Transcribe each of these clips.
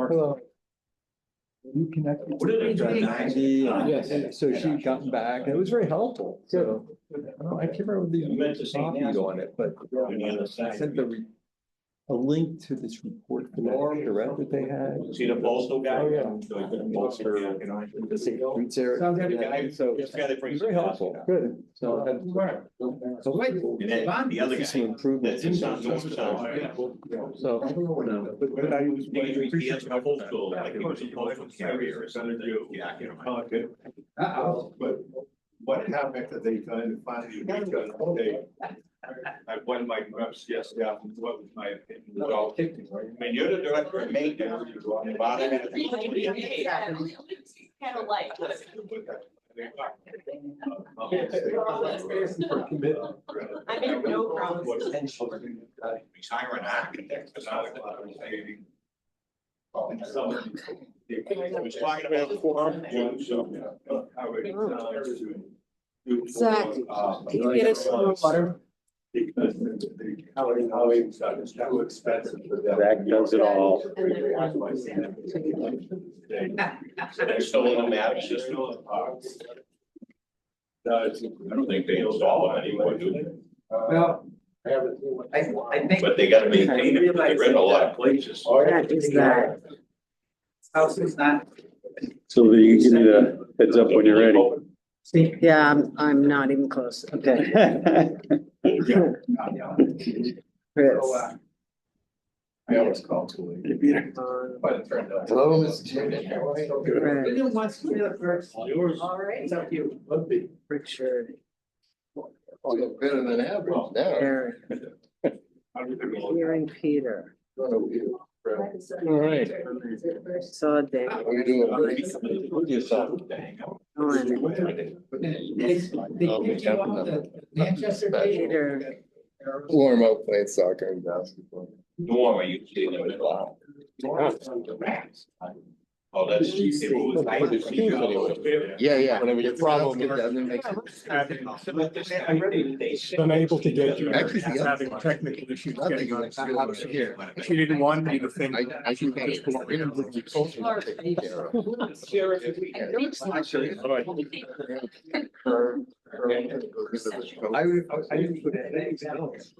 Hello. You connected. What did they do? Yes, so she got back, and it was very helpful, so. I can't remember I meant to the say copy nasty. on it, but I sent a link to this report for that charrette that they had. See the postal guy? Oh, yeah. So he couldn't post it, you know. The St. Streets area. Sounds like a guy- So this guy that it brings was very the helpful, gas. good, so. And then the other guy. Some improvements. That sounds north sound. So. But I was. He has a postal, like he was a postal carrier or something. Yeah, you know. But what happened that they finally make they, I won my reps, yes, yeah, what was my opinion? Well, I mean, you're the director of maintenance. Kind of like. I have no problem. He's hiring architects. Because I was saying. He was talking about form. Zach, can you get us some water? Because how it's too expensive for them. Zach does it all. They're still in the map system. I don't think they install them anymore, do they? Well. I think. But they gotta maintain it, they rent a lot of places. That is that. House is not. So you give me the heads up when you're ready. Yeah, I'm not even close. Okay. Chris. I always call too late. But it turned out. Hello, Mr. Chairman. Fred, Who wants to do it first? Yours. All right. It's up to you. Would be. Richard, Oh, better than average now. Eric, hearing Peter. All right. Saw Dan. How you doing? Put yourself. Manchester. Peter, Warm up playing soccer and basketball. Norm, are you kidding them at all? Oh, that's. Yeah. Whatever your problem is. Unable to get you. Actually, the other Having one. technical issues getting on. Here. She didn't want me to think. I think that's. I didn't put it.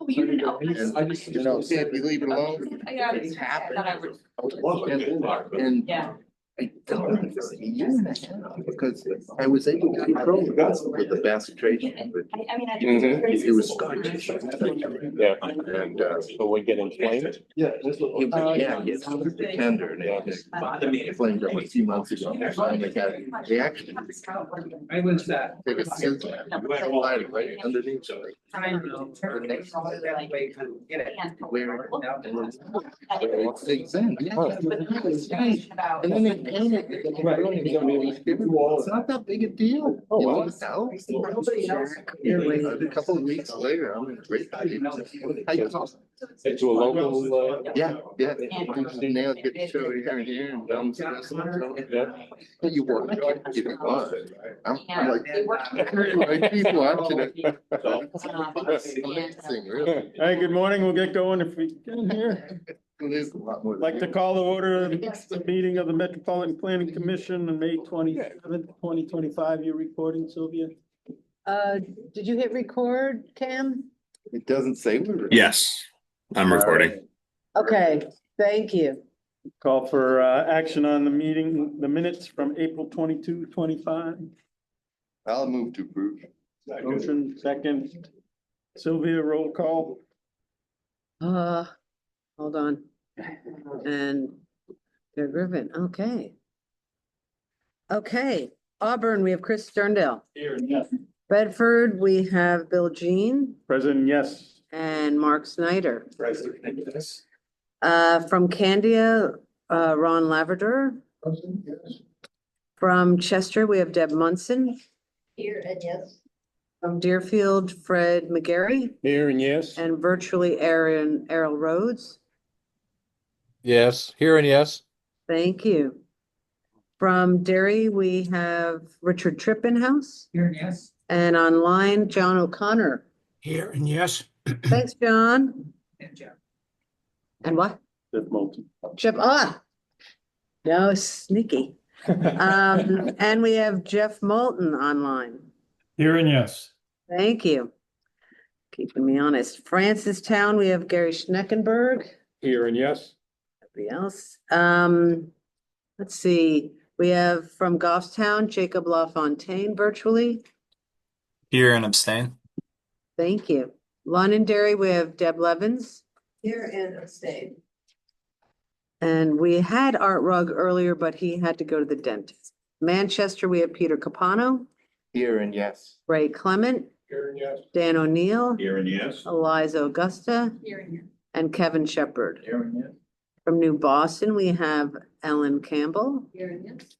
You didn't know. I just. You know, if you leave it alone. Yeah, Things happen. I thought I would. And Yeah. I don't know, it's a year and a half, because I was able to control it with the concentration. I mean, I. It was Scottish. Yeah. And, So we get inflamed? yeah, it's super tender and it flamed up a few months ago. Finally got a reaction. I was that. Take a skin tap, slide it right underneath. So I don't know. The next one, That way to get it. where it out and it sinks in. About. And then they paint it. It's not that big a deal. Oh, wow. Now, Jack, a couple of weeks later, I'm in great shape. Into a local, Yeah. Now get to show here and here and down. You work, if you want. I'm like, I keep watching it. Amazing, really. Hey, good morning. We'll get going if we can here. It is a lot more. I'd like to call the order the meeting of the Metropolitan Planning Commission on May 27th, 2025. You're recording, Sylvia? did you hit record, Cam? It doesn't say. we're- Yes, I'm recording. Okay, thank you. Call for action on the meeting, the minutes from April 22, 25. I'll move to approve. Motion second. Sylvia, roll call. Hold on. And they're Griffin, okay. Okay, Auburn, we have Chris Sterndale. Here, yes. Bedford, we have Bill Jean President, yes. and Mark Snyder. President, yes. From Candia, Ron Laverdure. From Chester, we have Deb Munson. Here and yes. From Deerfield, Fred McGarry, Here and yes. and virtually Errol Rhodes. Yes, here and yes. Thank you. From Derry, we have Richard Trippenhouse, Here, yes. and online, John O'Connor. Here and yes. Thanks, John. And Jeff. And what? Jeff Moulton. Chip, No, sneaky. And we have Jeff Moulton online. Here and yes. Thank you. Keeping me honest. Francistown, we have Gary Schneckenberg. Here and yes. Everybody else. Let's see. We have from Goffstown, Jacob LaFontaine virtually. Here and abstain. Thank you. Londonderry, we have Deb Levens. Here and abstain. And we had Art Rug earlier, but he had to go to the dentist. Manchester, we have Peter Capano, Here and yes. Ray Clement, Here and yes. Dan O'Neill, Here and yes. Eliza Augusta, Here and here. and Kevin Shepherd. Here and yes. From New Boston, we have Ellen Campbell. Here and yes.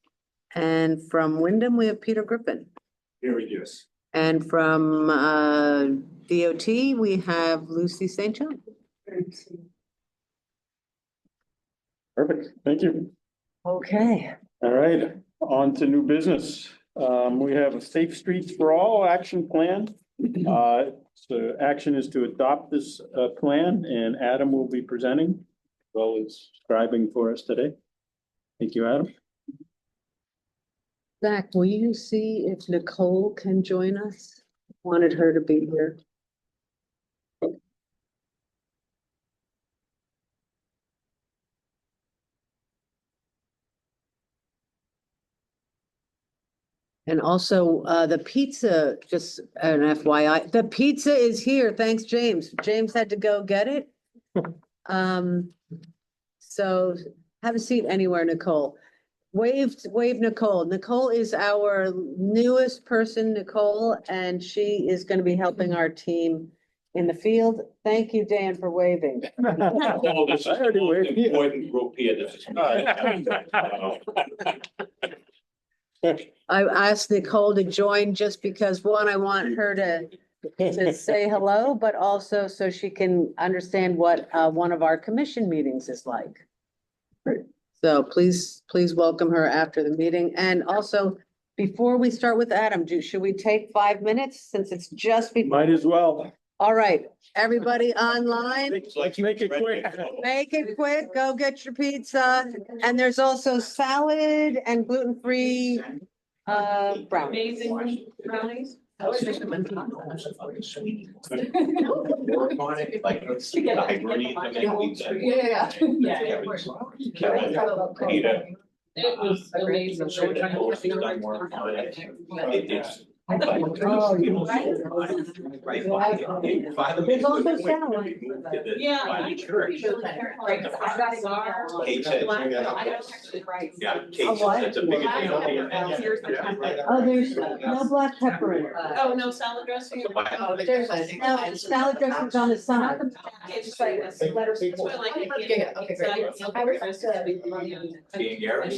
And from Wyndham, we have Peter Griffin. Here and yes. And from DOT, we have Lucy St. John. Perfect. Thank you. Okay. All right, on to new business. We have a Safe Streets for All action plan. So action is to adopt this plan, and Adam will be presenting, as well as scribing for us today. Thank you, Adam. Zach, will you see if Nicole can join us? Wanted her to be here. And also, the pizza, just an FYI, the pizza is here. Thanks, James. James had to go get it. So have a seat anywhere, Nicole. Wave Nicole. Nicole is our newest person, Nicole, and she is going to be helping our team in the field. Thank you, Dan, for waving. Oh, this is I already the most waved. important group here. This is. I asked Nicole to join just because, one, I want her to say hello, but also so she can understand what one of our commission meetings is like. So please welcome her after the meeting. And also, before we start with Adam, should we take 5 minutes since it's just before? Might as well. All right, everybody online, Let's make it quick. make it quick, go get your pizza. And there's also salad and gluten-free brownies. Brownies. Work on it, like, the Hibernian, and then we said. Yeah. Kevin, Peter. It was amazing. So the course has done work on it. It's. Oh, you're right. There's also salad. Yeah. By the church. I got it. Kate said, yeah, Kate said that's a big deal. Oh, there's no black pepper in it. Oh, no salad dressing? No, salad dressing's on the side. It's just like this. Letters. That's what I like. Okay, okay. Being Gary.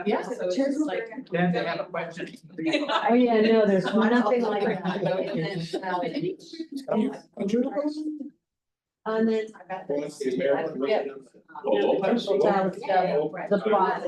Yeah. Cheers. Then they have a question. Oh, yeah, no, there's nothing like that. And then. Yep. The plot.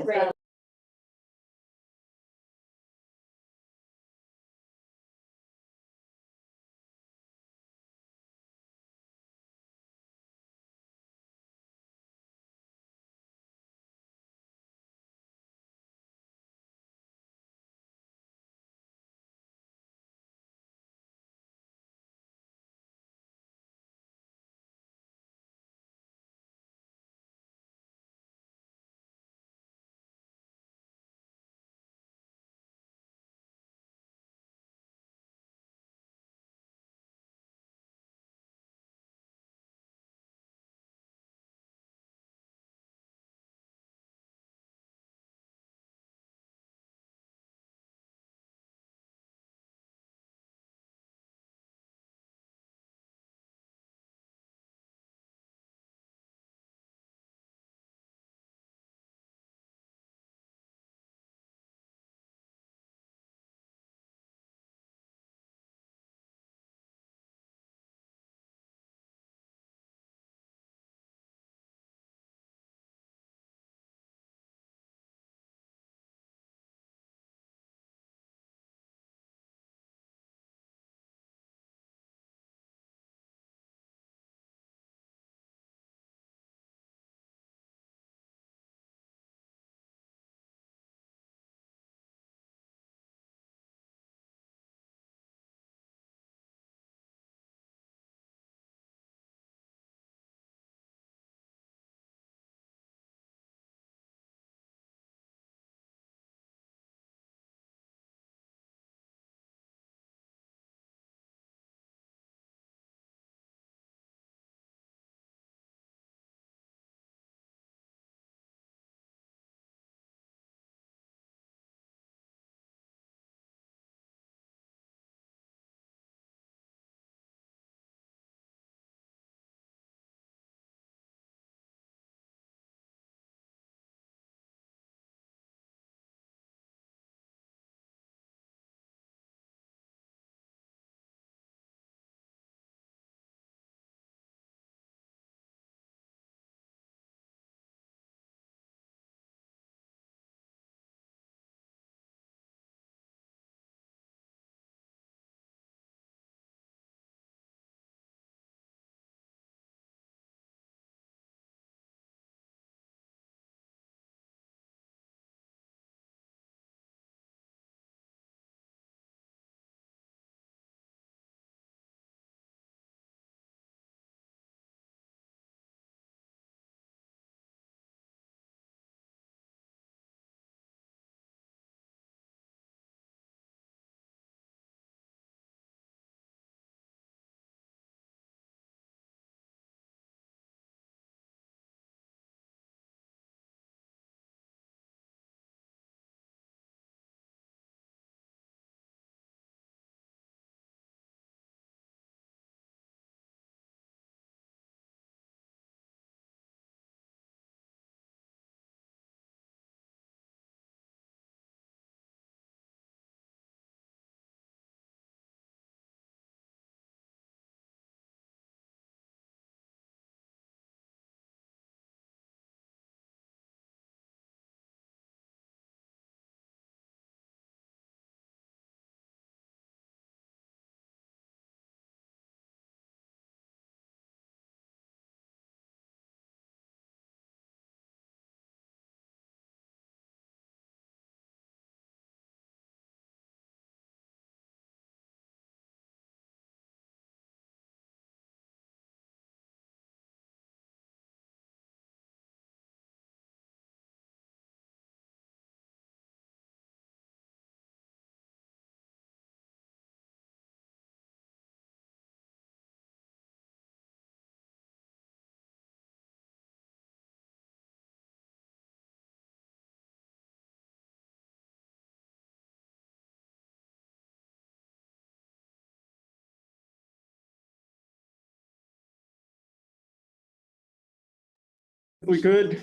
If we could,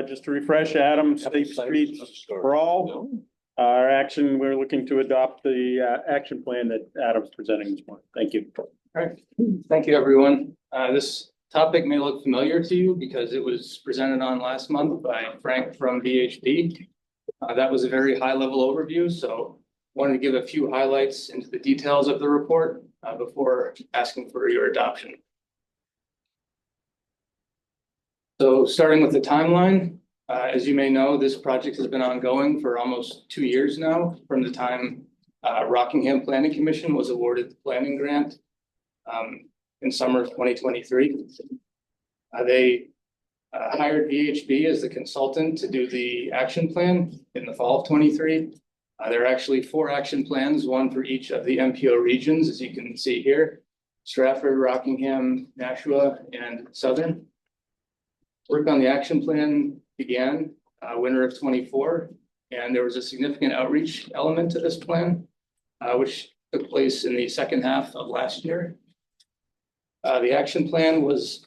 just to refresh, Adam, Safe Streets for All. Our action, we're looking to adopt the action plan that Adam's presenting this morning. Thank you. All right, thank you, everyone. This topic may look familiar to you because it was presented on last month by Frank from VHB. That was a very high-level overview, so wanted to give a few highlights into the details of the report before asking for your adoption. So starting with the timeline, as you may know, this project has been ongoing for almost 2 years now from the time Rockingham Planning Commission was awarded the planning grant in summer of 2023. They hired VHB as the consultant to do the action plan in the fall of 23. There are actually 4 action plans, one for each of the MPO regions, as you can see here: Stratford, Rockingham, Nashua, and Southern. Work on the action plan began winter of 24, and there was a significant outreach element to this plan, which took place in the second half of last year. The action plan was,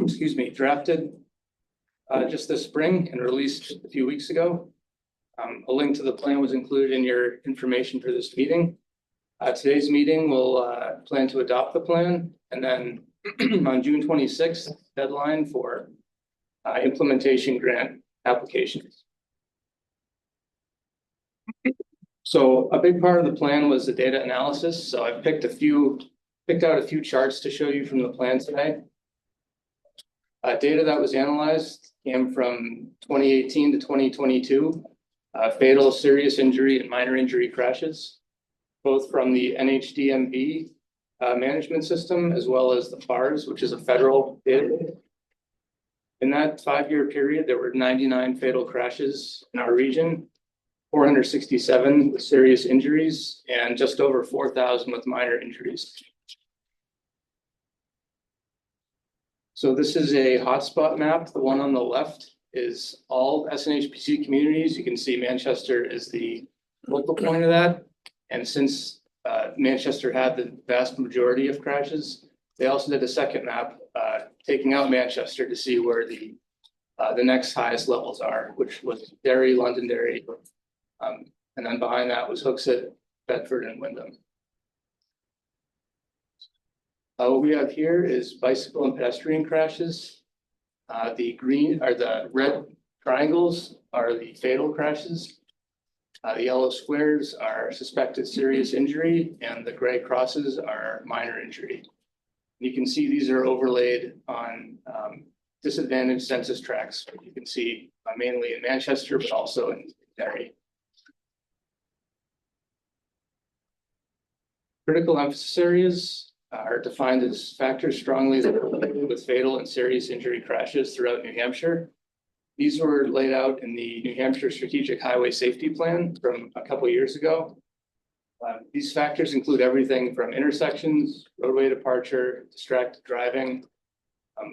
excuse me, drafted just this spring and released a few weeks ago. A link to the plan was included in your information for this meeting. Today's meeting will plan to adopt the plan, and then on June 26th, deadline for implementation grant applications. So a big part of the plan was the data analysis. So I picked out a few charts to show you from the plan today. Data that was analyzed came from 2018 to 2022, fatal, serious injury, and minor injury crashes, both from the NHDMV management system, as well as the FARS, which is a federal database. In that 5-year period, there were 99 fatal crashes in our region, 467 with serious injuries, and just over 4,000 with minor injuries. So this is a hotspot map. The one on the left is all SNHPC communities. You can see Manchester is the local point of that. And since Manchester had the vast majority of crashes, they also did a second map, taking out Manchester to see where the next highest levels are, which was Derry, Londonderry, and then behind that was Hooksett, Bedford, and Windham. What we have here is bicycle and pedestrian crashes. The red triangles are the fatal crashes. The yellow squares are suspected serious injury, and the gray crosses are minor injury. You can see these are overlaid on disadvantaged census tracts. You can see mainly in Manchester, but also in Derry. Critical emphasis areas are defined as factors strongly associated with fatal and serious injury crashes throughout New Hampshire. These were laid out in the New Hampshire Strategic Highway Safety Plan from a couple of years ago. These factors include everything from intersections, roadway departure, distracted driving,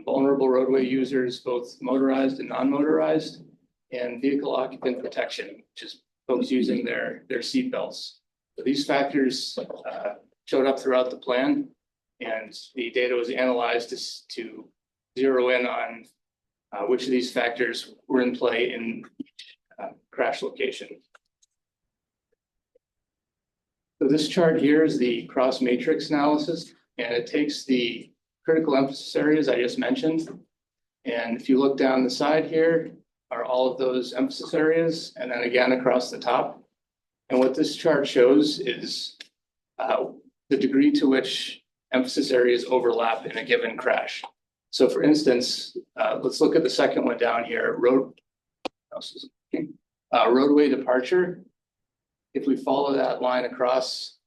vulnerable roadway users, both motorized and non-motorized, and vehicle occupant protection, which is folks using their seat belts. So these factors showed up throughout the plan, and the data was analyzed to zero in on which of these factors were in play in crash location. So this chart here is the cross matrix analysis, and it takes the critical emphasis areas I just mentioned. And if you look down the side here are all of those emphasis areas, and then again across the top. And what this chart shows is the degree to which emphasis areas overlap in a given crash. So for instance, let's look at the second one down here, roadway departure. If we follow that line across,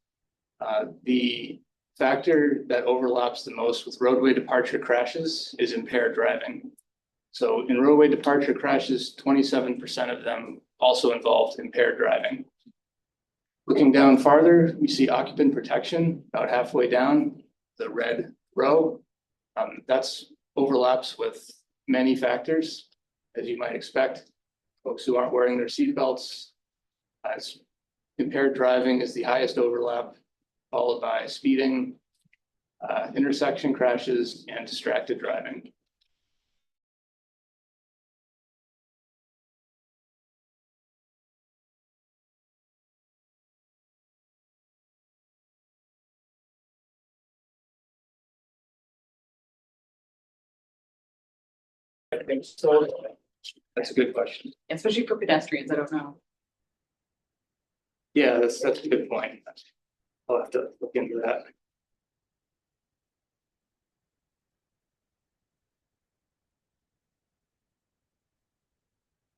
the factor that overlaps the most with roadway departure crashes is impaired driving. So in roadway departure crashes, 27% of them also involved impaired driving. Looking down farther, we see occupant protection about halfway down the red row. That's overlaps with many factors, as you might expect. Folks who aren't wearing their seat belts. Impaired driving is the highest overlap, followed by speeding, intersection crashes, and distracted driving. I think so. That's a good question. Especially for pedestrians, I don't know. Yeah, that's a good point. I'll have to look into that.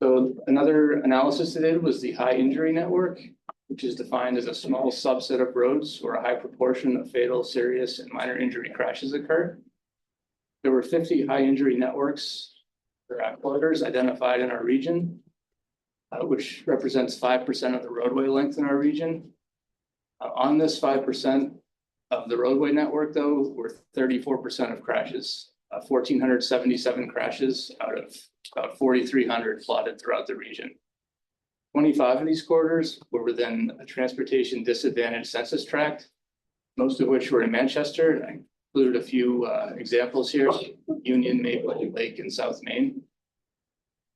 So another analysis they did was the high injury network, which is defined as a small subset of roads where a high proportion of fatal, serious, and minor injury crashes occur. There were 50 high injury networks or corridors identified in our region, which represents 5% of the roadway length in our region. On this 5% of the roadway network, though, were 34% of crashes, 1,477 crashes out of about 4,300 plotted throughout the region. 25 of these corridors were within a transportation disadvantaged census tract, most of which were in Manchester. And I included a few examples here: Union, Maple, Lake, and South Main.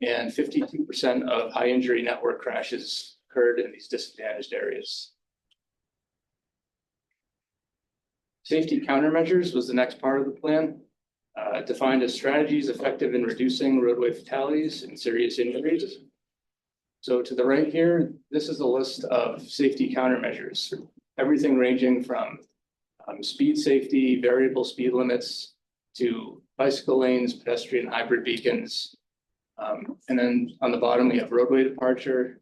And 52% of high injury network crashes occurred in these disadvantaged areas. Safety countermeasures was the next part of the plan, defined as strategies effective in reducing roadway fatalities and serious injuries. So to the right here, this is a list of safety countermeasures, everything ranging from speed safety, variable speed limits, to bicycle lanes, pedestrian hybrid beacons. And then on the bottom, we have roadway departure,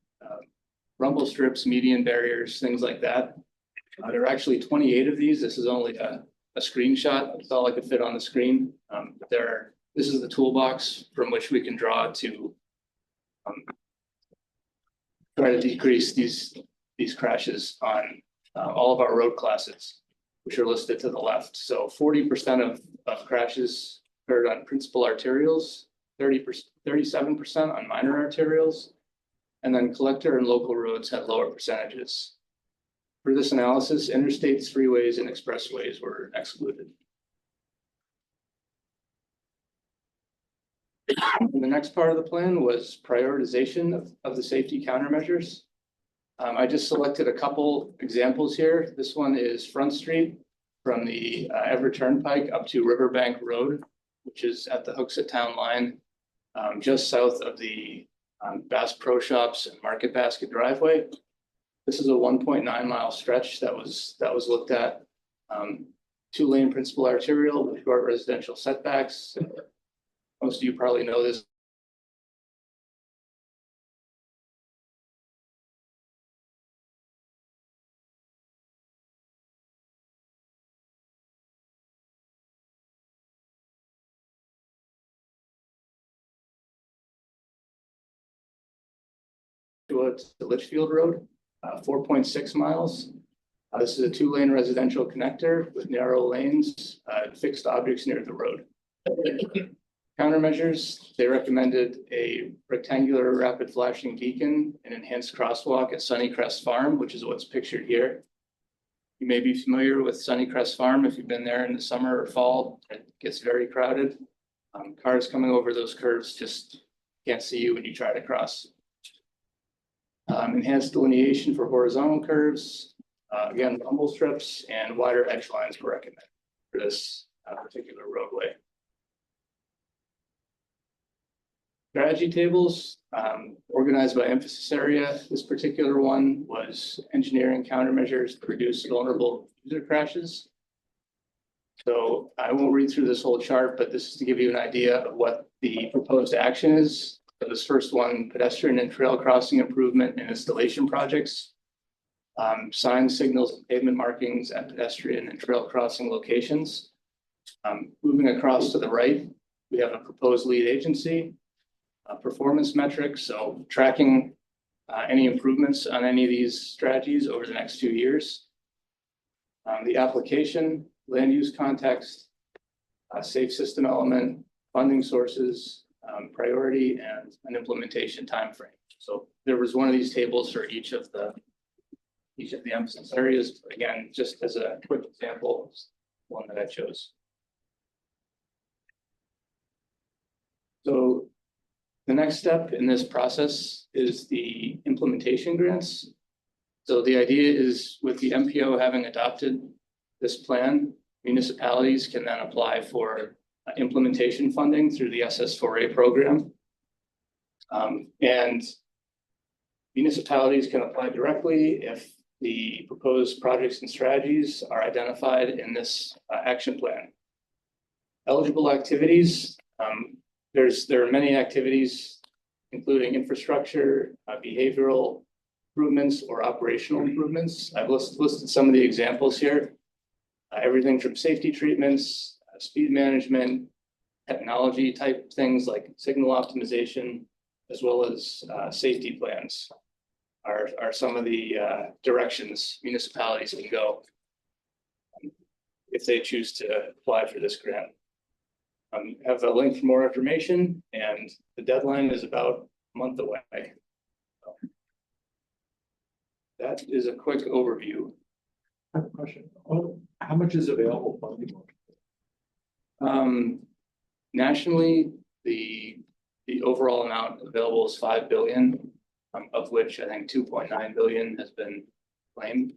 rumble strips, median barriers, things like that. There are actually 28 of these. This is only a screenshot. That's all I could fit on the screen. This is the toolbox from which we can draw to try to decrease these crashes on all of our road classes, which are listed to the left. So 40% of crashes occurred on principal arterials, 37% on minor arterials, and then collector and local roads had lower percentages. For this analysis, interstates, freeways, and expressways were excluded. And the next part of the plan was prioritization of the safety countermeasures. I just selected a couple examples here. This one is Front Street from the Everett Turnpike up to Riverbank Road, which is at the Hooksett Town line, just south of the Bass Pro Shops and Market Basket driveway. This is a 1.9 mile stretch that was looked at. 2-lane principal arterial with short residential setbacks. Most of you probably know this. To Litchfield Road, 4.6 miles. This is a 2-lane residential connector with narrow lanes, fixed objects near the road. Countermeasures, they recommended a rectangular rapid flashing beacon and enhanced crosswalk at Sunnycrest Farm, which is what's pictured here. You may be familiar with Sunnycrest Farm if you've been there in the summer or fall. It gets very crowded. Cars coming over those curves just can't see you when you try to cross. Enhanced delineation for horizontal curves. Again, rumble strips and wider edge lines were recommended for this particular roadway. Strategy tables organized by emphasis area. This particular one was engineering countermeasures to reduce vulnerable user crashes. So I won't read through this whole chart, but this is to give you an idea of what the proposed action is. So this first one, pedestrian and trail crossing improvement and installation projects. Signs, signals, and pavement markings at pedestrian and trail crossing locations. Moving across to the right, we have a proposed lead agency. Performance metrics, so tracking any improvements on any of these strategies over the next 2 years. The application, land use context, safe system element, funding sources, priority, and an implementation timeframe. So there was one of these tables for each of the emphasis areas. But again, just as a quick example, one that I chose. So the next step in this process is the implementation grants. So the idea is with the MPO having adopted this plan, municipalities can then apply for implementation funding through the SS4A program. And municipalities can apply directly if the proposed projects and strategies are identified in this action plan. Eligible activities, there are many activities, including infrastructure, behavioral improvements, or operational improvements. I've listed some of the examples here. Everything from safety treatments, speed management, technology type things like signal optimization, as well as safety plans are some of the directions municipalities can go if they choose to apply for this grant. Have a link for more information, and the deadline is about a month away. That is a quick overview. I have a question. How much is available funding? Nationally, the overall amount available is 5 billion, of which I think 2.9 billion has been claimed.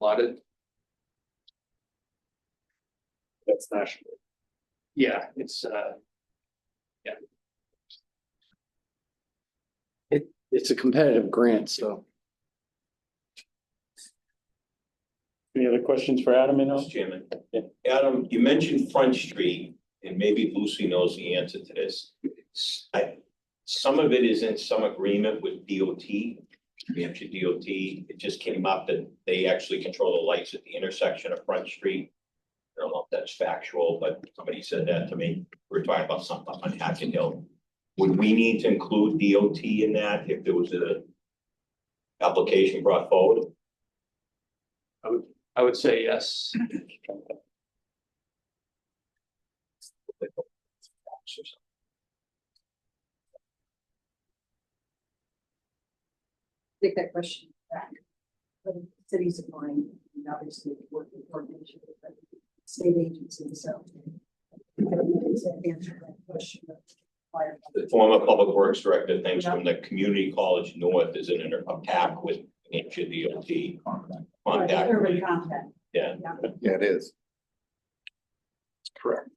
Allotted. That's national. Yeah, it's It's a competitive grant, so. Any other questions for Adam? Mr. Chairman. Yeah. Adam, you mentioned Front Street, and maybe Lucy knows the answer to this. Some of it is in some agreement with DOT, New Hampshire DOT. It just came up that they actually control the lights at the intersection of Front Street. I don't know if that's factual, but somebody said that to me. We're talking about something on Hackett Hill. Would we need to include DOT in that if there was a application brought forward? I would say yes. Take that question back. But the city's applying, and obviously working coordination with the state agency, so. Answer that question. The former Public Works Director thinks from the Community College North is in an attack with New Hampshire DOT. Contact. Urban contact. Yeah. Yeah, it is. Correct.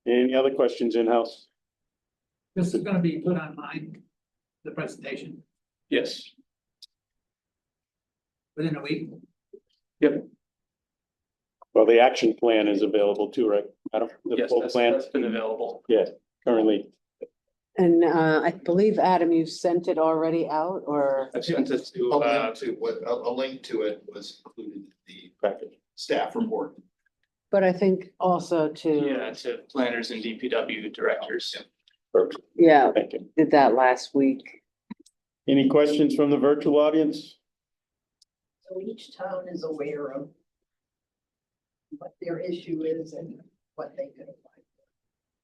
Any other questions in-house? This is gonna be put online, the presentation, Yes. within a week. Well, the action plan is available too, right? Adam? The Yes, full plan, that's been available. currently. And I believe, Adam, you sent it already out, or? I've sent it to A link to it was included in the Package. staff report. But I think also yeah, to, to planners and DPW directors. Perfect. yeah, Thank you. did that last week. Any questions from the virtual audience? So each town is aware of what their issue is and what they could apply for.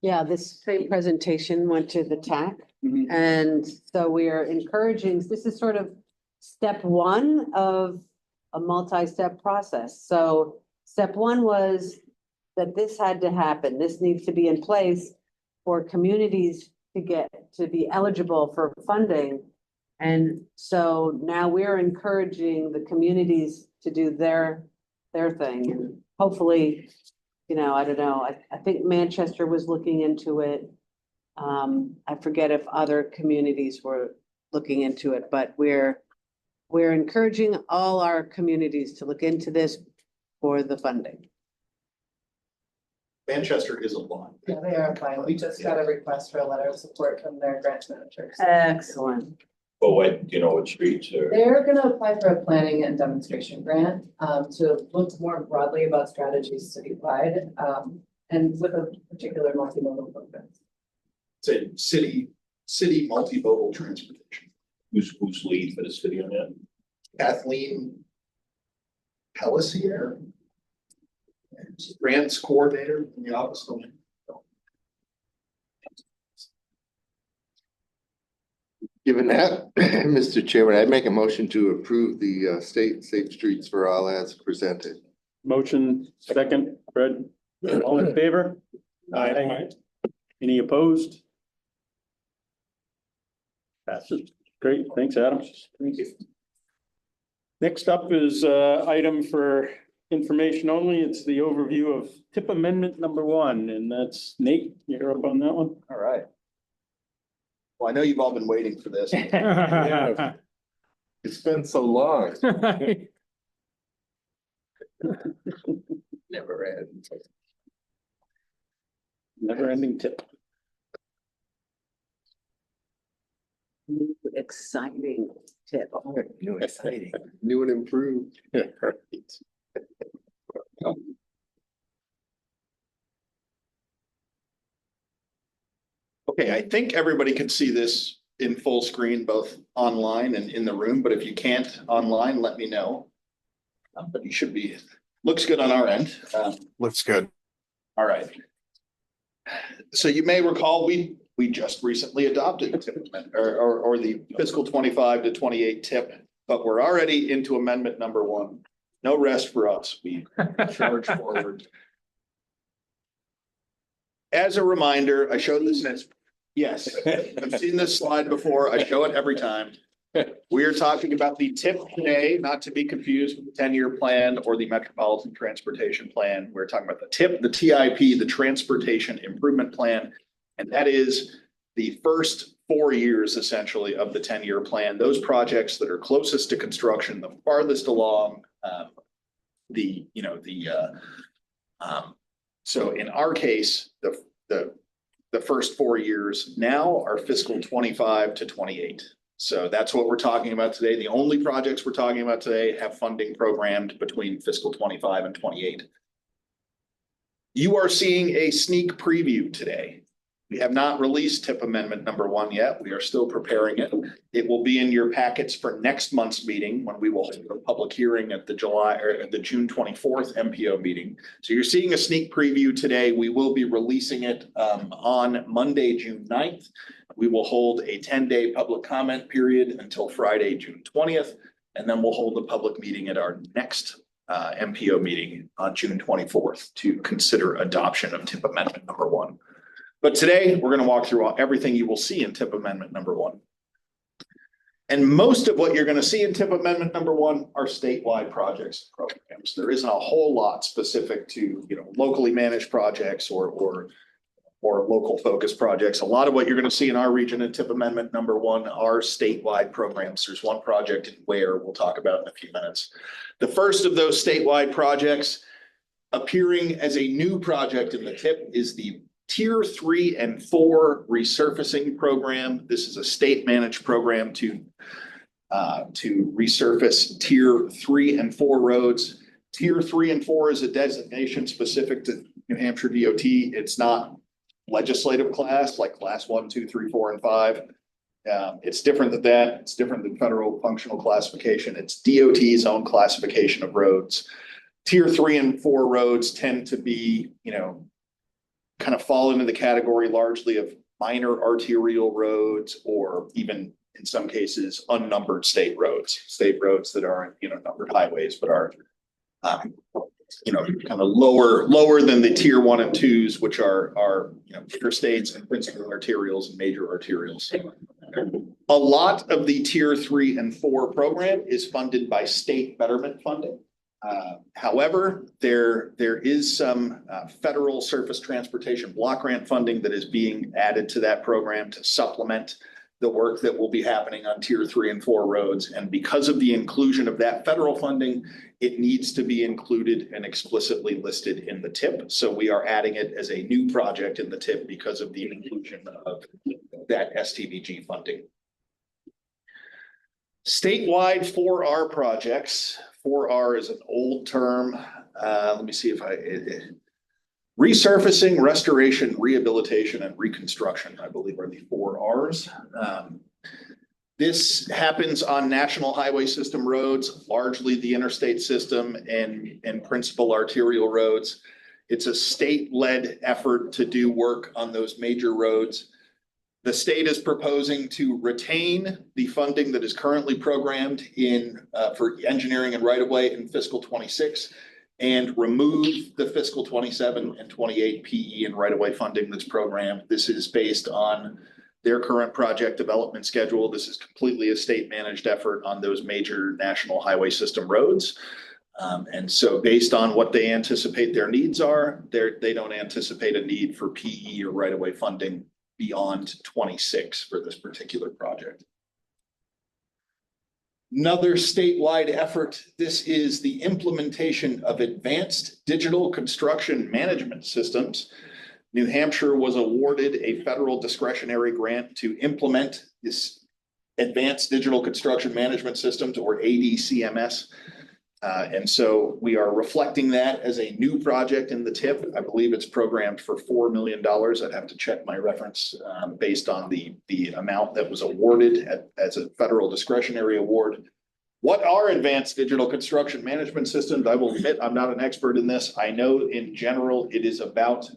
Yeah, this same presentation went to the TAC. Mhm. And so we are encouraging, this is sort of step one of a multi-step process. So step one was that this had to happen. This needs to be in place for communities to be eligible for funding. And so now we're encouraging the communities to do their thing. And hopefully, I don't know, I think Manchester was looking into it. I forget if other communities were looking into it, but we're encouraging all our communities to look into this for the funding. Manchester is applying. Yeah, they are applying. We just got a request for a letter of support from their grant managers. Excellent. But what, what streets are? They're gonna apply for a planning and demonstration grant, to look more broadly about strategies citywide, and with a particular multimodal focus. It's a city multimodal transportation. Who's lead for the city on that? Kathleen Pellisier, grants coordinator in the office. Given that, Mr. Chairman, I'd make a motion to approve the state safe streets for all as presented. Motion second, Fred, all in favor? Aye. Any opposed? Passes. Great, thanks, Adam. Thank you. Next up is item for information only. It's the overview of tip amendment number 1, and that's Nate. You're up on that one. All right. Well, I know you've all been waiting for this. It's been so long. Never ends. Never ending tip. Exciting tip. New exciting, new and improved. Okay, I think everybody can see this in full screen, both online and in the room, but if you can't online, let me know. But you should be, looks good on our end. Looks good. All right. So you may recall, we just recently adopted the tip amendment, or the fiscal 25 to 28 tip, but we're already into amendment number 1. No rest for us. We charge forward. As a reminder, I showed this as, yes, I've seen this slide before. I show it every time. We are talking about the tip today, not to be confused with the 10-year plan or the Metropolitan Transportation Plan. We're talking about the TIP, the TIP, the Transportation Improvement Plan. And that is the first 4 years essentially of the 10-year plan. Those projects that are closest to construction, the farthest along, so in our case, the first 4 years now are fiscal 25 to 28. So that's what we're talking about today. The only projects we're talking about today have funding programmed between fiscal 25 and 28. You are seeing a sneak preview today. We have not released tip amendment number 1 yet. We are still preparing it. It will be in your packets for next month's meeting when we will hold a public hearing at the June 24th MPO meeting. So you're seeing a sneak preview today. We will be releasing it on Monday, June 9th. We will hold a 10-day public comment period until Friday, June 20th, and then we'll hold a public meeting at our next MPO meeting on June 24th to consider adoption of tip amendment number 1. But today, we're going to walk through everything you will see in tip amendment number 1. And most of what you're going to see in tip amendment number 1 are statewide projects and programs. There isn't a whole lot specific to, locally managed projects or local focused projects. A lot of what you're going to see in our region in tip amendment number 1 are statewide programs. There's one project in Ware we'll talk about in a few minutes. The first of those statewide projects appearing as a new project in the tip is the Tier 3 and 4 resurfacing program. This is a state managed program to resurface Tier 3 and 4 roads. Tier 3 and 4 is a designation specific to New Hampshire DOT. It's not legislative class like class 1, 2, 3, 4, and 5. It's different than that. It's different than federal functional classification. It's DOT's own classification of roads. Tier 3 and 4 roads tend to be, kind of fall into the category largely of minor arterial roads, or even in some cases unnumbered state roads that aren't, numbered highways, but are, kind of lower than the tier 1 and 2s, which are interstates and principal arterials and major arterials. A lot of the tier 3 and 4 program is funded by state betterment funding. However, there is some federal surface transportation block grant funding that is being added to that program to supplement the work that will be happening on tier 3 and 4 roads. And because of the inclusion of that federal funding, it needs to be included and explicitly listed in the TIP. So we are adding it as a new project in the TIP because of the inclusion of that STVG funding. Statewide 4R projects. 4R is an old term. Let me see if resurfacing, restoration, rehabilitation, and reconstruction, I believe, are the 4Rs. This happens on national highway system roads, largely the interstate system and principal arterial roads. It's a state-led effort to do work on those major roads. The state is proposing to retain the funding that is currently programmed in for engineering and right-of-way in fiscal 26 and remove the fiscal 27 and 28 PE and right-of-way funding that's programmed. This is based on their current project development schedule. This is completely a state-managed effort on those major national highway system roads. And so based on what they anticipate their needs are, they don't anticipate a need for PE or right-of-way funding beyond 26 for this particular project. Another statewide effort, this is the implementation of advanced digital construction management systems. New Hampshire was awarded a federal discretionary grant to implement this advanced digital construction management systems, or ADCMS. And so we are reflecting that as a new project in the TIP. I believe it's programmed for $4 million. I'd have to check my reference based on the amount that was awarded as a federal discretionary award. What are advanced digital construction management systems? I will admit I'm not an expert in this. I know in general it is about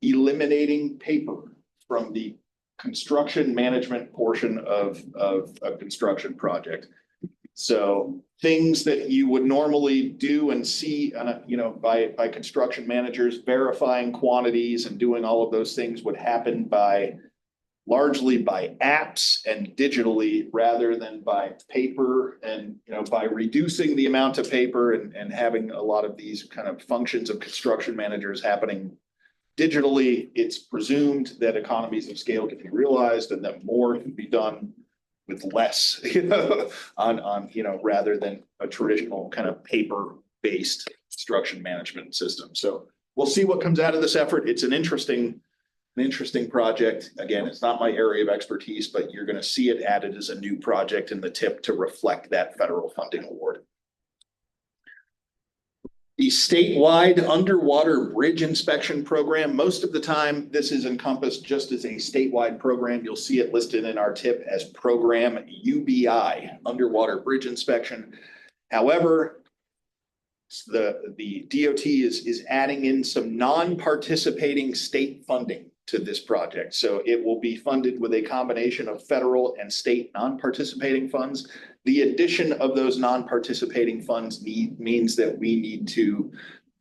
eliminating paper from the construction management portion of a construction project. So things that you would normally do and see, by construction managers, verifying quantities and doing all of those things would happen largely by apps and digitally rather than by paper, and, by reducing the amount of paper and having a lot of these kind of functions of construction managers happening digitally. It's presumed that economies of scale can be realized and that more can be done with less, rather than a traditional kind of paper-based construction management system. So we'll see what comes out of this effort. It's an interesting project. Again, it's not my area of expertise, but you're going to see it added as a new project in the TIP to reflect that federal funding award. The statewide underwater bridge inspection program, most of the time this is encompassed just as a statewide program. You'll see it listed in our TIP as program UBI, underwater bridge inspection. However, the DOT is adding in some non-participating state funding to this project. So it will be funded with a combination of federal and state non-participating funds. The addition of those non-participating funds means that we need to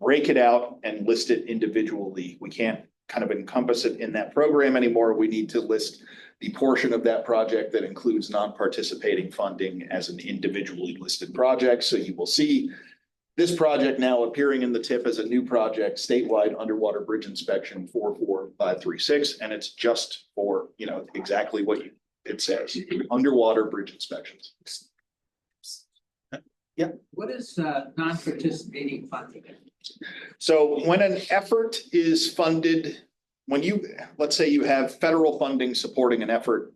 break it out and list it individually. We can't kind of encompass it in that program anymore. We need to list the portion of that project that includes non-participating funding as an individually listed project. So you will see this project now appearing in the TIP as a new project, statewide underwater bridge inspection 44536, and it's just for, exactly what it says, underwater bridge inspections. Yeah. What is non-participating funding? So when an effort is funded, let's say you have federal funding supporting an effort,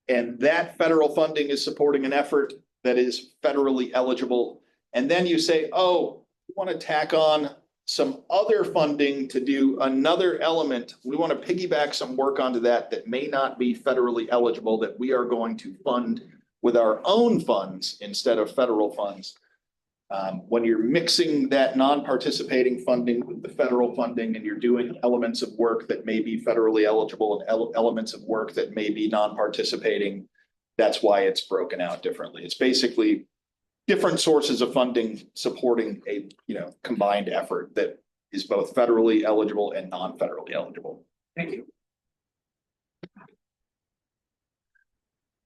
and that federal funding is supporting an effort that is federally eligible, and then you say, oh, we want to tack on some other funding to do another element. We want to piggyback some work onto that may not be federally eligible, that we are going to fund with our own funds instead of federal funds. When you're mixing that non-participating funding with the federal funding and you're doing elements of work that may be federally eligible and elements of work that may be non-participating, that's why it's broken out differently. It's basically different sources of funding supporting a combined effort that is both federally eligible and non-federally eligible. Thank you.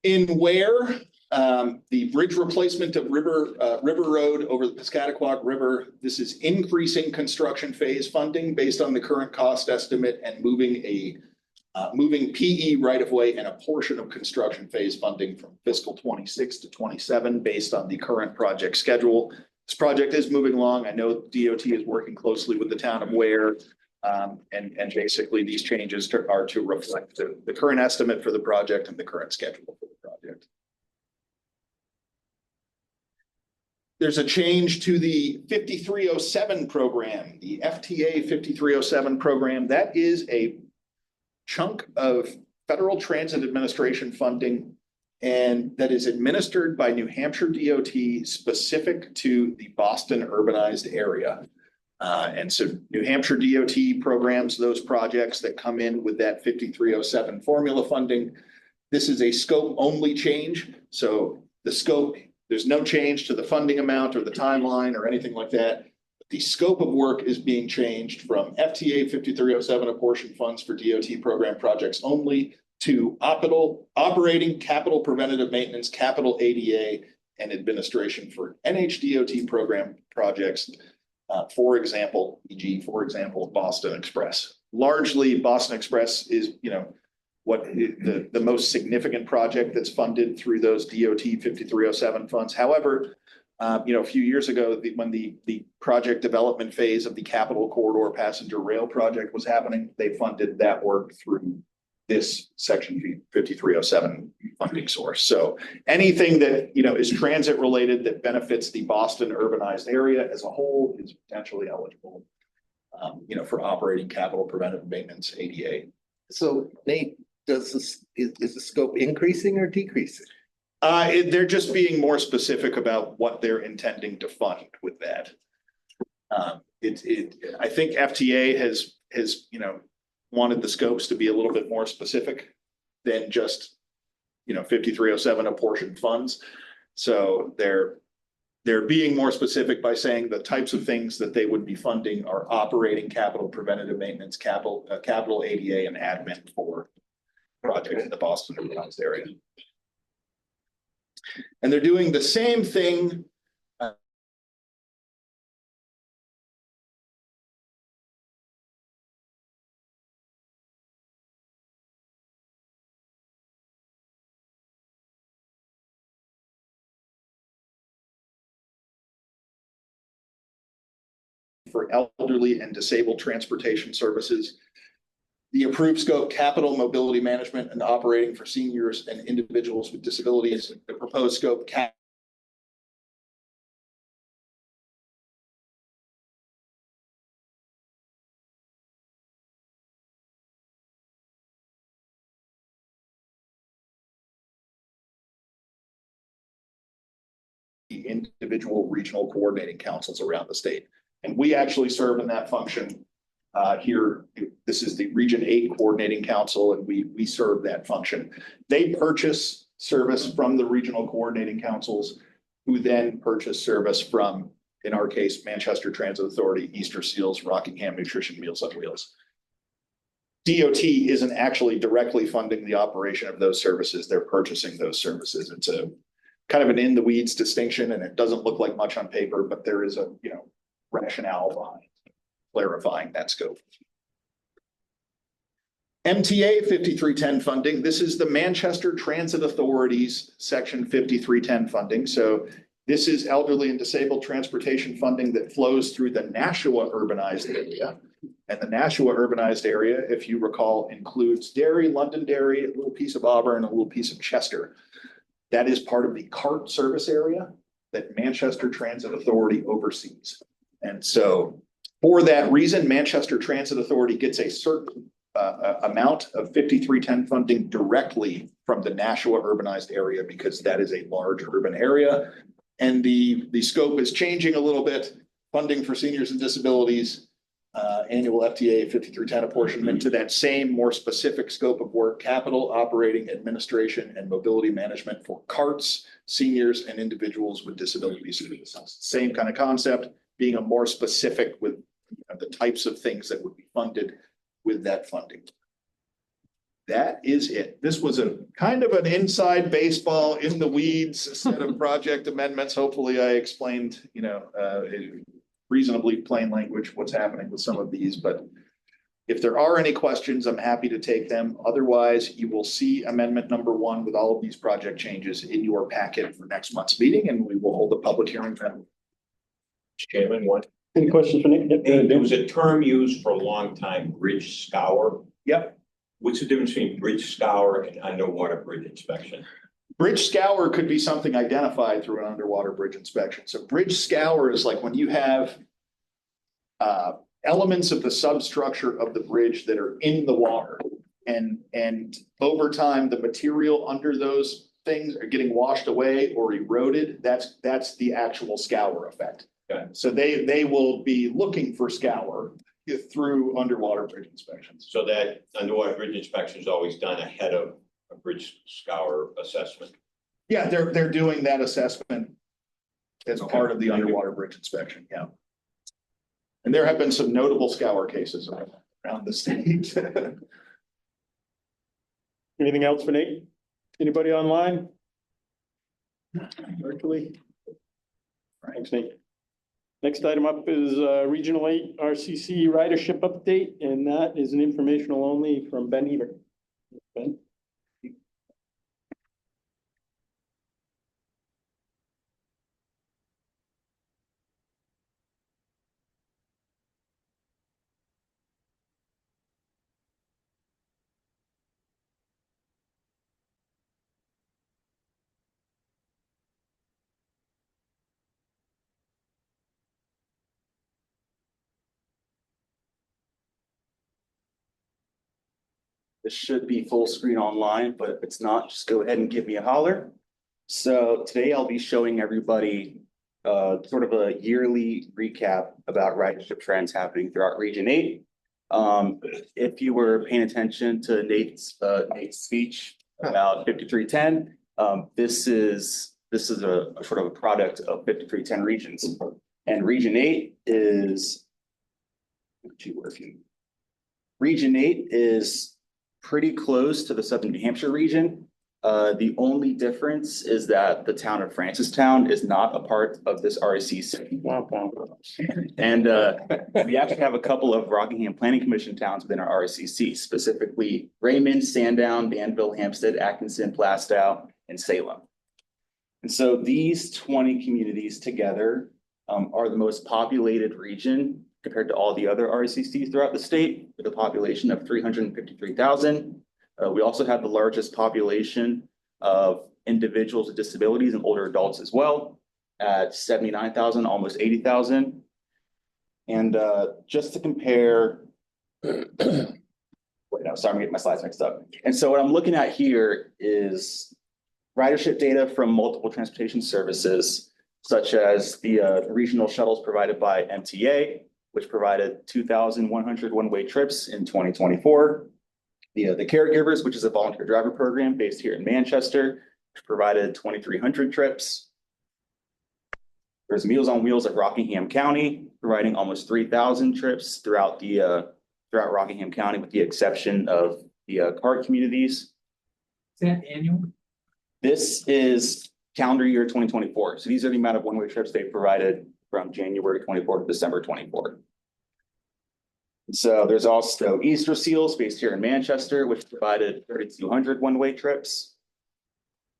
In Ware, the bridge replacement of River Road over the Piscataquag River, this is increasing construction phase funding based on the current cost estimate and moving PE right-of-way and a portion of construction phase funding from fiscal 26 to 27 based on the current project schedule. This project is moving along. I know DOT is working closely with the town of Ware. And basically these changes are to reflect the current estimate for the project and the current schedule for the project. There's a change to the 5307 program, the FTA 5307 program. That is a chunk of Federal Transit Administration funding, and that is administered by New Hampshire DOT specific to the Boston urbanized area. And so New Hampshire DOT programs those projects that come in with that 5307 formula funding. This is a scope only change. So the scope, there's no change to the funding amount or the timeline or anything like that. The scope of work is being changed from FTA 5307 apportioned funds for DOT program projects only to operating capital preventative maintenance, capital ADA, and administration for NHDOT program projects. For example, Boston Express. Largely, Boston Express is, what the most significant project that's funded through those DOT 5307 funds. However, a few years ago, when the project development phase of the Capital Corridor Passenger Rail project was happening, they funded that work through this section 5307 funding source. So anything that, is transit related that benefits the Boston urbanized area as a whole is potentially eligible, for operating capital preventive maintenance ADA. So Nate, is the scope increasing or decreasing? They're just being more specific about what they're intending to fund with that. I think FTA has, wanted the scopes to be a little bit more specific than just, 5307 apportioned funds. So they're being more specific by saying the types of things that they would be funding are operating capital preventative maintenance, capital ADA and admin for projects in the Boston urbanized area. And they're doing the same thing for elderly and disabled transportation services. The approved scope, capital mobility management and operating for seniors and individuals with disabilities. The proposed scope, the individual regional coordinating councils around the state. And we actually serve in that function here. This is the Region 8 Coordinating Council, and we serve that function. They purchase service from the regional coordinating councils, who then purchase service from, in our case, Manchester Transit Authority, Easter Seals, Rockingham Nutrition, Meals on Wheels. DOT isn't actually directly funding the operation of those services. They're purchasing those services. It's a kind of an in the weeds distinction, and it doesn't look like much on paper, but there is a, rationale behind clarifying that scope. MTA 5310 funding. This is the Manchester Transit Authority's section 5310 funding. So this is elderly and disabled transportation funding that flows through the Nashua urbanized area. And the Nashua urbanized area, if you recall, includes Derry, Londonderry, a little piece of Auburn, a little piece of Chester. That is part of the CART service area that Manchester Transit Authority oversees. And so for that reason, Manchester Transit Authority gets a certain amount of 5310 funding directly from the Nashua urbanized area, because that is a large urban area. And the scope is changing a little bit. Funding for seniors and disabilities, annual FTA 5310 apportionment to that same more specific scope of work, capital, operating, administration, and mobility management for CARTs, seniors, and individuals with disabilities. Same kind of concept, being a more specific with the types of things that would be funded with that funding. That is it. This was a kind of an inside baseball, in the weeds set of project amendments. Hopefully I explained, reasonably plain language what's happening with some of these, but if there are any questions, I'm happy to take them. Otherwise, you will see amendment number 1 with all of these project changes in your packet for next month's meeting, and we will hold a public hearing then. Chairman, one. Any questions for Nick? There was a term used for a long time, bridge scour. Yep. What's the difference between bridge scour and underwater bridge inspection? Bridge scour could be something identified through an underwater bridge inspection. So bridge scour is like when you have elements of the substructure of the bridge that are in the water, and over time the material under those things are getting washed away or eroded. That's the actual scour effect. Okay. So they will be looking for scour through underwater bridge inspections. So that underwater bridge inspection is always done ahead of a bridge scour assessment. Yeah, they're doing that assessment as Okay. part of the underwater bridge inspection, yeah. And there have been some notable scour cases around the state. Anything else for Nate? Anybody online? Virtually? Thanks, Nate. Next item up is Regional 8 RCC ridership update, and that is an informational only from Ben Eber. Ben? This should be full screen online, but if it's not, just go ahead and give me a holler. So today I'll be showing everybody sort of a yearly recap about ridership trends happening throughout Region 8. If you were paying attention to Nate's speech about 5310, this is a sort of a product of 5310 regions. And Region 8 is Region 8 is pretty close to the Southern New Hampshire region. The only difference is that the town of Francistown is not a part of this RCC. And we actually have a couple of Rockingham Planning Commission towns within our RCC, specifically Raymond, Sandown, Danville, Hampstead, Atkinson, Plastow, and Salem. And so these 20 communities together are the most populated region compared to all the other RCCs throughout the state, with a population of 353,000. We also have the largest population of individuals with disabilities and older adults as well, at 79,000, almost 80,000. And just to compare, wait, no, sorry, I'm getting my slides mixed up. And so what I'm looking at here is ridership data from multiple transportation services, such as the regional shuttles provided by MTA, which provided 2,100 one-way trips in 2024. The Caregivers, which is a volunteer driver program based here in Manchester, which provided 2,300 trips. There's Meals on Wheels at Rockingham County, providing almost 3,000 trips throughout Rockingham County, with the exception of the CART communities. Is that annual? This is calendar year 2024. So these are the amount of one-way trips they provided from January 24 to December 24. So there's also Easter Seals based here in Manchester, which provided 3,200 one-way trips.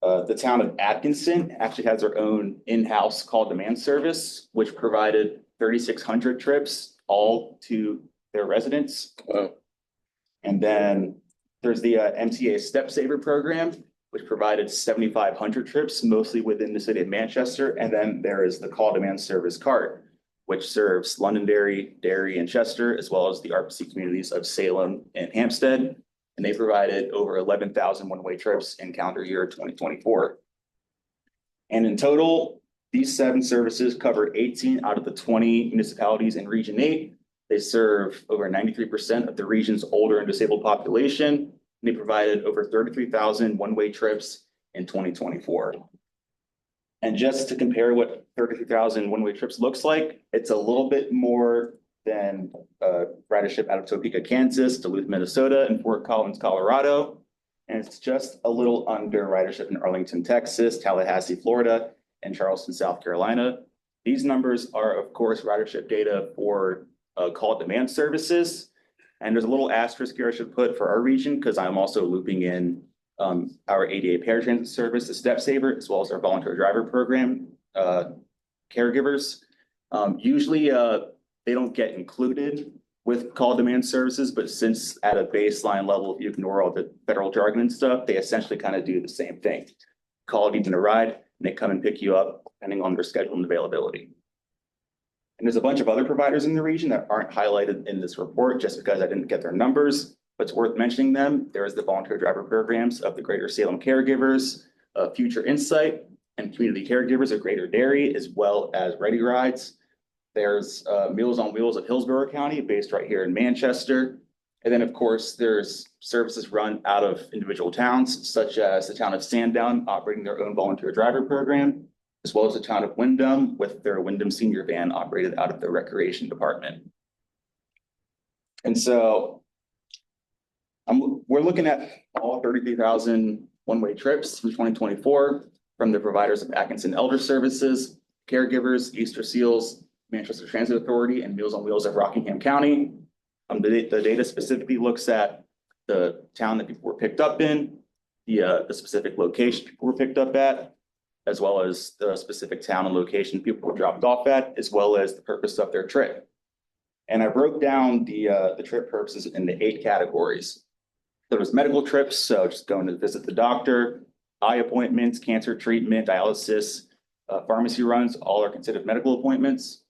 The town of Atkinson actually has their own in-house call demand service, which provided 3,600 trips, all to their residents. Wow. And then there's the MTA Step Saver program, which provided 7,500 trips, mostly within the city of Manchester. And then there is the call demand service CART, which serves Londonderry, Derry, and Chester, as well as the RPC communities of Salem and Hampstead. And they provided over 11,000 one-way trips in calendar year 2024. And in total, these 7 services covered 18 out of the 20 municipalities in Region 8. They serve over 93% of the region's older and disabled population. They provided over 33,000 one-way trips in 2024. And just to compare what 33,000 one-way trips looks like, it's a little bit more than ridership out of Topeka, Kansas, Duluth, Minnesota, and Fort Collins, Colorado. And it's just a little under ridership in Arlington, Texas, Tallahassee, Florida, and Charleston, South Carolina. These numbers are, of course, ridership data for call demand services. And there's a little asterisk here I should put for our region, because I'm also looping in our ADA paratransit service, the Step Saver, as well as our volunteer driver program, Caregivers. Usually they don't get included with call demand services, but since at a baseline level, if you ignore all the federal jargon and stuff, they essentially kind of do the same thing. Call it even a ride, and they come and pick you up depending on their schedule and availability. And there's a bunch of other providers in the region that aren't highlighted in this report just because I didn't get their numbers, but it's worth mentioning them. There is the volunteer driver programs of the Greater Salem Caregivers, Future Insight, and Community Caregivers of Greater Derry, as well as Ready Rides. There's Meals on Wheels of Hillsborough County, based right here in Manchester. And then, of course, there's services run out of individual towns, such as the town of Sandown operating their own volunteer driver program, as well as the town of Wyndham with their Wyndham Senior Van operated out of the Recreation Department. And so we're looking at all 33,000 one-way trips from 2024 from the providers of Atkinson Elder Services, Caregivers, Easter Seals, Manchester Transit Authority, and Meals on Wheels of Rockingham County. The data specifically looks at the town that people were picked up in, the specific location people were picked up at, as well as the specific town and location people were dropped off at, as well as the purpose of their trip. And I broke down the trip purposes into 8 categories. There was medical trips, so just going to visit the doctor, eye appointments, cancer treatment, dialysis, pharmacy runs, all are considered medical appointments.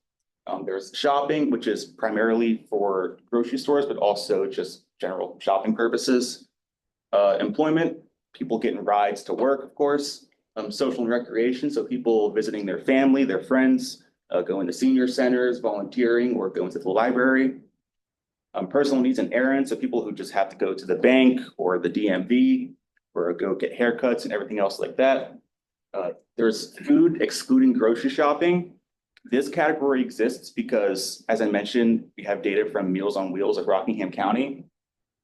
There's shopping, which is primarily for grocery stores, but also just general shopping purposes. Employment, people getting rides to work, of course. Social and recreation, so people visiting their family, their friends, going to senior centers, volunteering, or going to the library. Personal needs and errands, so people who just have to go to the bank or the DMV or go get haircuts and everything else like that. There's food excluding grocery shopping. This category exists because, as I mentioned, we have data from Meals on Wheels of Rockingham County.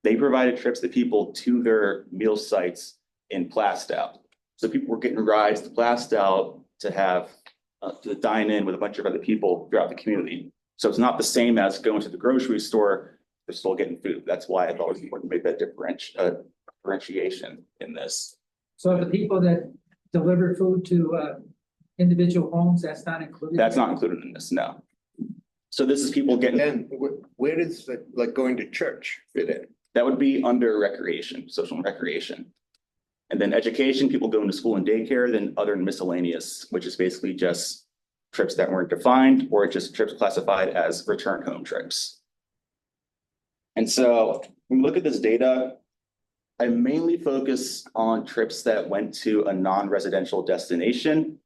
They provided trips to people to their meal sites in Plastow. So people were getting rides to Plastow to have to dine in with a bunch of other people throughout the community. So it's not the same as going to the grocery store, they're still getting food. That's why I thought it was important to make that differentiation in this. So the people that deliver food to individual homes, that's not included? That's not included in this, no. So this is people getting. Then where does like going to church fit in? That would be under recreation, social and recreation. And then education, people going to school and daycare, then other miscellaneous, which is basically just trips that weren't defined or just trips classified as return home trips. And so when we look at this data, I mainly focus on trips that went to a non-residential destination.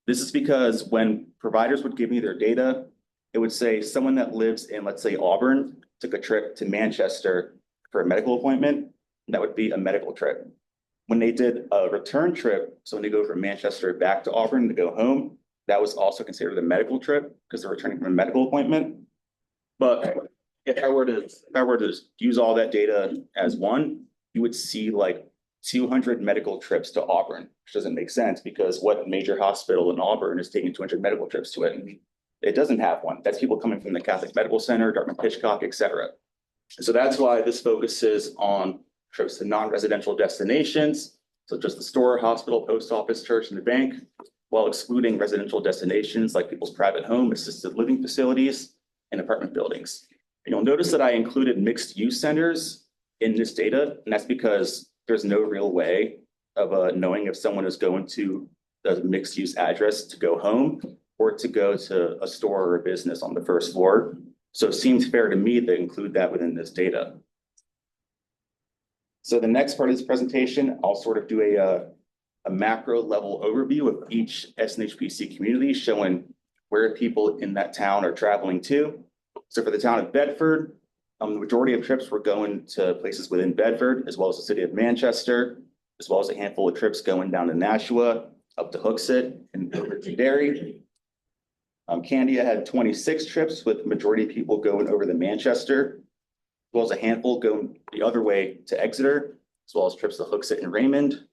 This is because when providers would give me their data, it would say someone that lives in, let's say, Auburn, took a trip to Manchester for a medical appointment, that would be a medical trip. When they did a return trip, so when they go from Manchester back to Auburn to go home, that was also considered a medical trip because they're returning from a medical appointment. But if I were to use all that data as one, you would see like 200 medical trips to Auburn, which doesn't make sense because what major hospital in Auburn is taking 200 medical trips to it? It doesn't have one. That's people coming from the Catholic Medical Center, Dartmouth-Hitchcock, et cetera. So that's why this focuses on trips to non-residential destinations. So just the store, hospital, post office, church, and the bank, while excluding residential destinations like people's private home, assisted living facilities, and apartment buildings. And you'll notice that I included mixed use centers in this data, and that's because there's no real way of knowing if someone is going to the mixed use address to go home or to go to a store or a business on the first floor. So it seems fair to me to include that within this data. So the next part of this presentation, I'll sort of do a macro level overview of each SNHPC community, showing where people in that town are traveling to. So for the town of Bedford, the majority of trips were going to places within Bedford, as well as the city of Manchester, as well as a handful of trips going down to Nashua, up to Hooksett, and over to Derry. Candia had 26 trips, with the majority of people going over to Manchester, as well as a handful going the other way to Exeter, as well as trips to Hooksett and Raymond.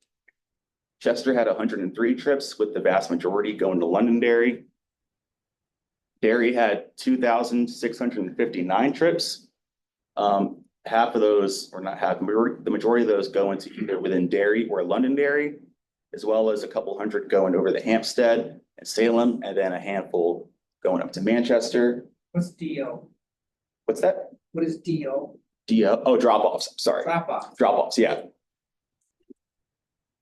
Chester had 103 trips, with the vast majority going to Londonderry. Derry had 2,659 trips. Half of those, or not half, the majority of those go into either within Derry or Londonderry, as well as a couple hundred going over to Hampstead and Salem, and then a handful going up to Manchester. What's DO? What's that? What is DO? DO, oh, drop-offs, sorry. Drop-off. Drop-offs, yeah.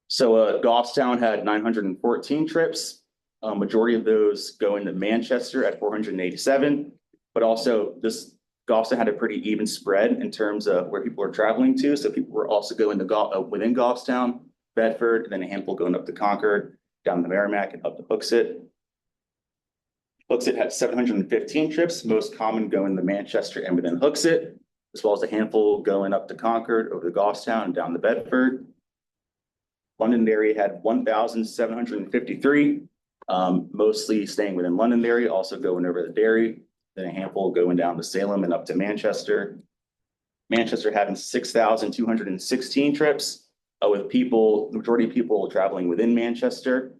So Goffstown had 914 trips. Majority of those go into Manchester at 487, but also this Goffstown had a pretty even spread in terms of where people are traveling to. So people were also going to within Goffstown, Bedford, and then a handful going up to Concord, down to Merrimack, and up to Hooksett. Hooksett had 715 trips, most common going to Manchester and within Hooksett, as well as a handful going up to Concord, over to Goffstown and down to Bedford. Londonderry had 1,753, mostly staying within Londonderry, also going over the Derry, then a handful going down to Salem and up to Manchester. Manchester having 6,216 trips, with the majority of people traveling within Manchester,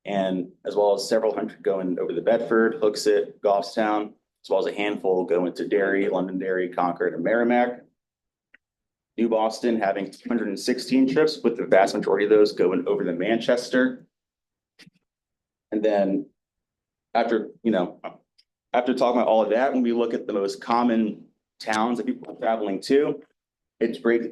and as well as several hundred going over the Bedford, Hooksett, Goffstown, as well as a handful going to Derry, Londonderry, Concord, and Merrimack. New Boston having 216 trips, with the vast majority of those going over to Manchester. And then after talking about all of that, when we look at the most common towns that people are traveling to,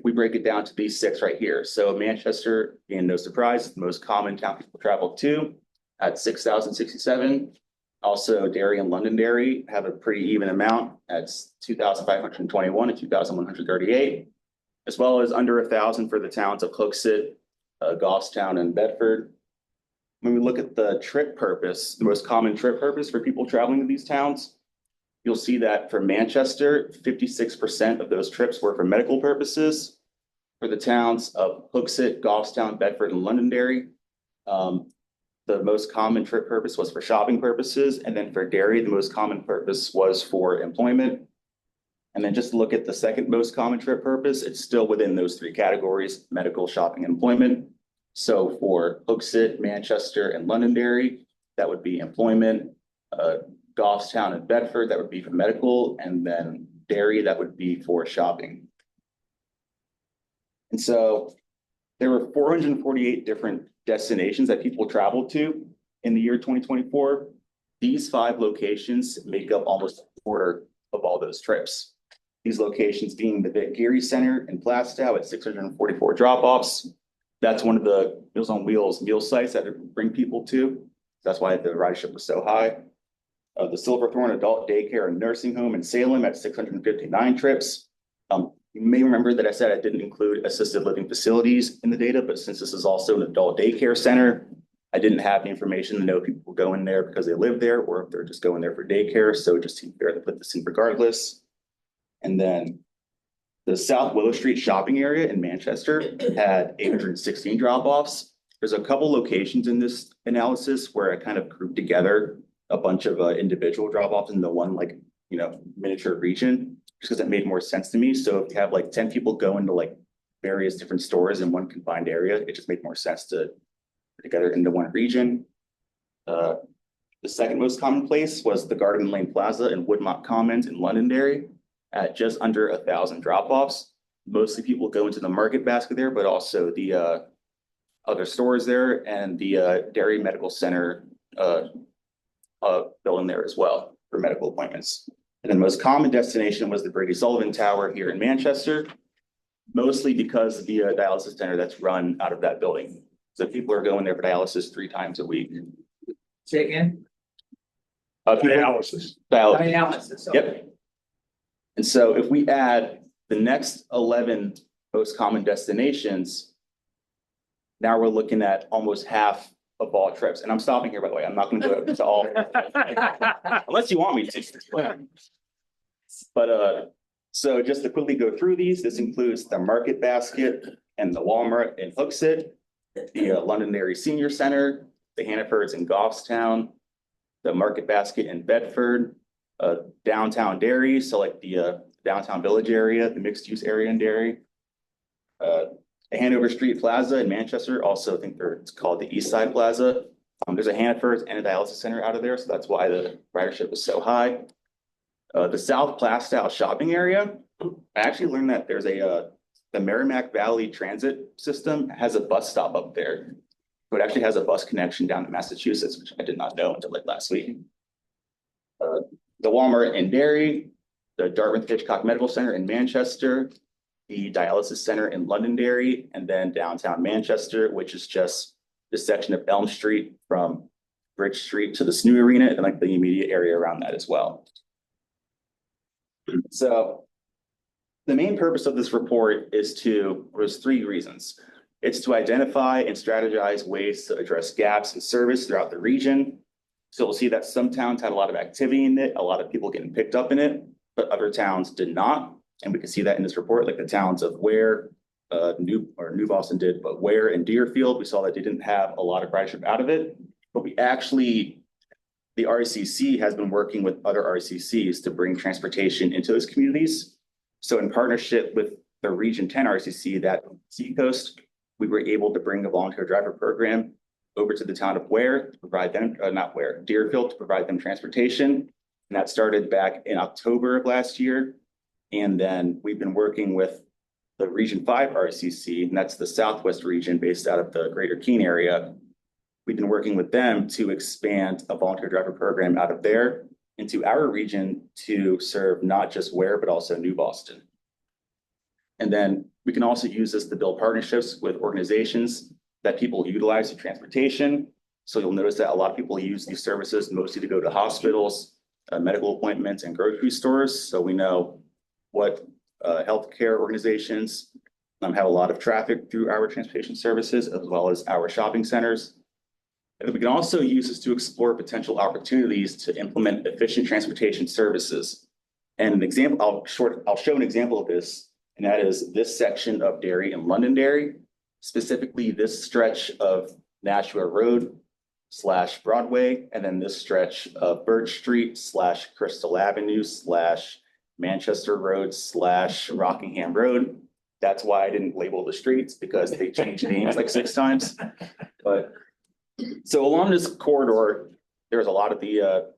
we break it down to these 6 right here. So Manchester, being no surprise, the most common town people travel to at 6,067. Also, Derry and Londonderry have a pretty even amount at 2,521 and 2,138, as well as under 1,000 for the towns of Hooksett, Goffstown, and Bedford. When we look at the trip purpose, the most common trip purpose for people traveling to these towns, you'll see that for Manchester, 56% of those trips were for medical purposes. For the towns of Hooksett, Goffstown, Bedford, and Londonderry, the most common trip purpose was for shopping purposes. And then for Derry, the most common purpose was for employment. And then just look at the second most common trip purpose, it's still within those 3 categories: medical, shopping, and employment. So for Hooksett, Manchester, and Londonderry, that would be employment. Goffstown and Bedford, that would be for medical, and then Derry, that would be for shopping. And so there were 448 different destinations that people traveled to in the year 2024. These 5 locations make up almost a quarter of all those trips. These locations being the Vic Geary Center in Plastow at 644 drop-offs. That's one of the Meals on Wheels meal sites that bring people to. That's why the ridership was so high. The Silverthorne Adult Daycare and Nursing Home in Salem at 659 trips. You may remember that I said I didn't include assisted living facilities in the data, but since this is also an adult daycare center, I didn't have the information to know if people go in there because they live there or if they're just going there for daycare. So it just seemed fair to put this in regardless. And then the South Willow Street shopping area in Manchester had 816 drop-offs. There's a couple locations in this analysis where I kind of grouped together a bunch of individual drop-offs into one miniature region, just because it made more sense to me. So if you have 10 people go into various different stores in one confined area, it just made more sense to put together into one region. The second most common place was the Garden Lane Plaza in Woodmont Commons in Londonderry at just under 1,000 drop-offs. Mostly people go into the market basket there, but also the other stores there and the Derry Medical Center building there as well for medical appointments. And the most common destination was the Brady Sullivan Tower here in Manchester, mostly because of the dialysis center that's run out of that building. So people are going there for dialysis 3 times a week. Say again? Dialysis. Dialysis. Okay. Yep. And so if we add the next 11 most common destinations, now we're looking at almost half of all trips. And I'm stopping here, by the way. I'm not going to go into all, unless you want me to. But so just to quickly go through these, this includes the Market Basket and the Walmart in Hooksett, the Londonderry Senior Center, the Hannafords in Goffstown, the Market Basket in Bedford, downtown Derry, so the downtown village area, the mixed use area in Derry. The Hanover Street Plaza in Manchester, also I think it's called the East Side Plaza. There's a Hannaford's and a dialysis center out of there, so that's why the ridership was so high. The South Plastow shopping area, I actually learned that there's the Merrimack Valley Transit System has a bus stop up there. So it actually has a bus connection down to Massachusetts, which I did not know until last week. The Walmart in Derry, the Dartmouth Hitchcock Medical Center in Manchester, the dialysis center in Londonderry, and then downtown Manchester, which is just the section of Elm Street from Bridge Street to the SNU Arena and the immediate area around that as well. So the main purpose of this report was 3 reasons. It's to identify and strategize ways to address gaps in service throughout the region. So we'll see that some towns had a lot of activity in it, a lot of people getting picked up in it, but other towns did not. And we can see that in this report, like the towns of Ware, New Boston did, but Ware and Deerfield, we saw that they didn't have a lot of ridership out of it. But we actually, the RCC has been working with other RCCs to bring transportation into those communities. So in partnership with the Region 10 RCC, that Seacoast, we were able to bring a volunteer driver program over to the town of Ware to provide them, not Ware, Deerfield, to provide them transportation. And that started back in October of last year. And then we've been working with the Region 5 RCC, and that's the Southwest region based out of the Greater Keene area. We've been working with them to expand a volunteer driver program out of there into our region to serve not just Ware, but also New Boston. And then we can also use this to build partnerships with organizations that people utilize for transportation. So you'll notice that a lot of people use these services mostly to go to hospitals, medical appointments, and grocery stores. So we know what healthcare organizations have a lot of traffic through our transportation services, as well as our shopping centers. And we can also use this to explore potential opportunities to implement efficient transportation services. And an example, I'll show an example of this, and that is this section of Derry and Londonderry, specifically this stretch of Nashua Road / Broadway, and then this stretch of Birch Street / Crystal Avenue / Manchester Road / Rockingham Road. That's why I didn't label the streets, because they changed names like 6 times. But so along this corridor, there's a lot of the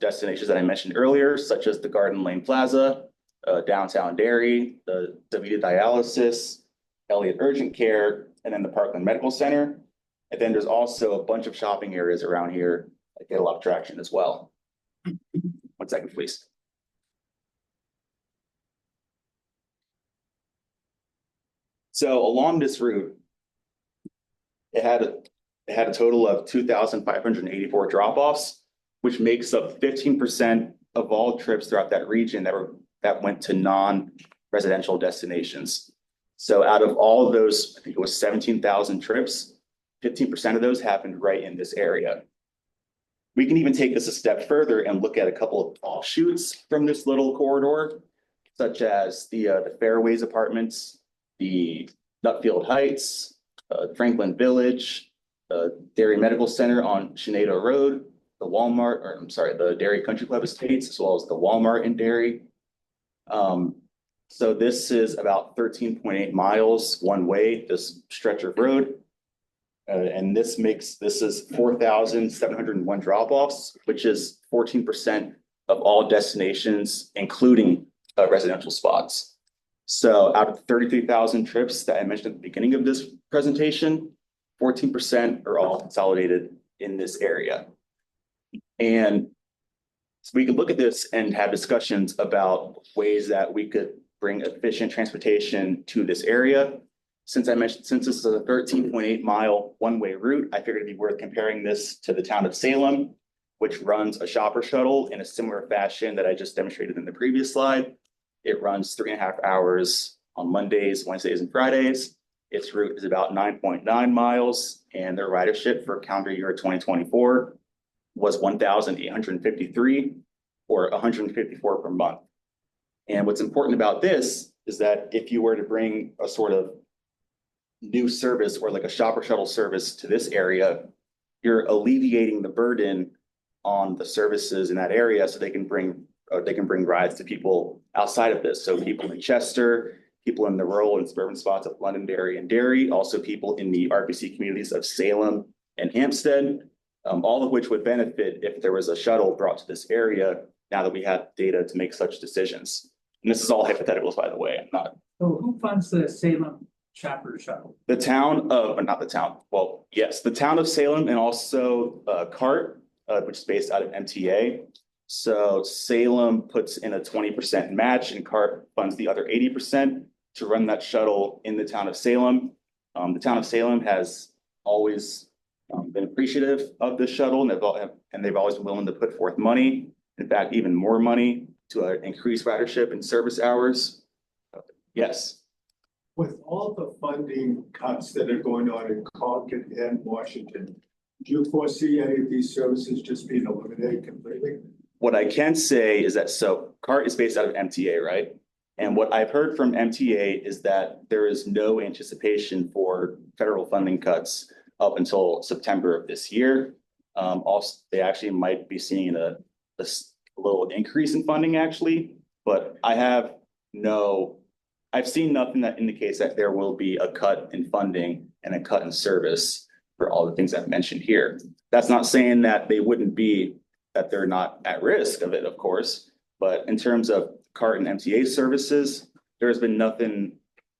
destinations that I mentioned earlier, such as the Garden Lane Plaza, downtown Derry, the DaVita Dialysis, Elliott Urgent Care, and then the Parkland Medical Center. And then there's also a bunch of shopping areas around here that get a lot of traction as well. 1 second, please. So along this route, it had a total of 2,584 drop-offs, which makes up 15% of all trips throughout that region that went to non-residential destinations. So out of all of those, I think it was 17,000 trips, 15% of those happened right in this area. We can even take this a step further and look at a couple of offshoots from this little corridor, such as the Fairways Apartments, the Nutfield Heights, Franklin Village, Derry Medical Center on Shenandoah Road, the Derry Country Club Estates, as well as the Walmart in Derry. So this is about 13.8 miles one way, this stretch of road. And this is 4,701 drop-offs, which is 14% of all destinations, including residential spots. So out of 33,000 trips that I mentioned at the beginning of this presentation, 14% are all consolidated in this area. And so we can look at this and have discussions about ways that we could bring efficient transportation to this area. Since this is a 13.8 mile one-way route, I figured it'd be worth comparing this to the town of Salem, which runs a shopper shuttle in a similar fashion that I just demonstrated in the previous slide. It runs 3.5 hours on Mondays, Wednesdays, and Fridays. Its route is about 9.9 miles, and their ridership for calendar year 2024 was 1,853, or 154 per month. And what's important about this is that if you were to bring a sort of new service or like a shopper shuttle service to this area, you're alleviating the burden on the services in that area, so they can bring rides to people outside of this. So people in Chester, people in the rural and suburban spots of Londonderry and Derry, also people in the RPC communities of Salem and Hampstead, all of which would benefit if there was a shuttle brought to this area, now that we have data to make such decisions. And this is all hypotheticals, by the way. I'm not. So who funds the Salem shopper shuttle? The town of, not the town, well, yes, the town of Salem, and also CART, which is based out of MTA. So Salem puts in a 20% match, and CART funds the other 80% to run that shuttle in the town of Salem. The town of Salem has always been appreciative of this shuttle, and they've always been willing to put forth money, in fact, even more money, to increase ridership and service hours. Yes. With all the funding cuts that are going on in Concord and Washington, Do you foresee any of these services just being eliminated completely? What I can say is that, so CART is based out of MTA, right? And what I've heard from MTA is that there is no anticipation for federal funding cuts up until September of this year. Also, they actually might be seeing a little increase in funding actually, but I've seen nothing that indicates that there will be a cut in funding and a cut in service for all the things I've mentioned here. That's not saying that that they're not at risk of it, of course, but in terms of CART and MTA services, there's been nothing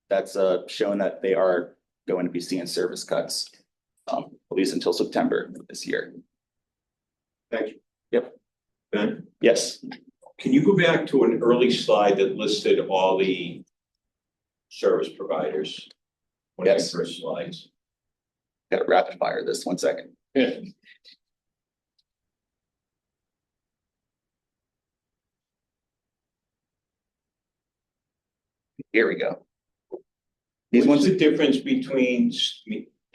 that's shown that they are going to be seeing service cuts, at least until September of this year. Thank you. Yep. Ben, Yes. can you go back to an early slide that listed all the service providers? One of Yes. the first slides. Got to rapid fire this 1 second. Yeah. Here we go. These What's ones, the difference between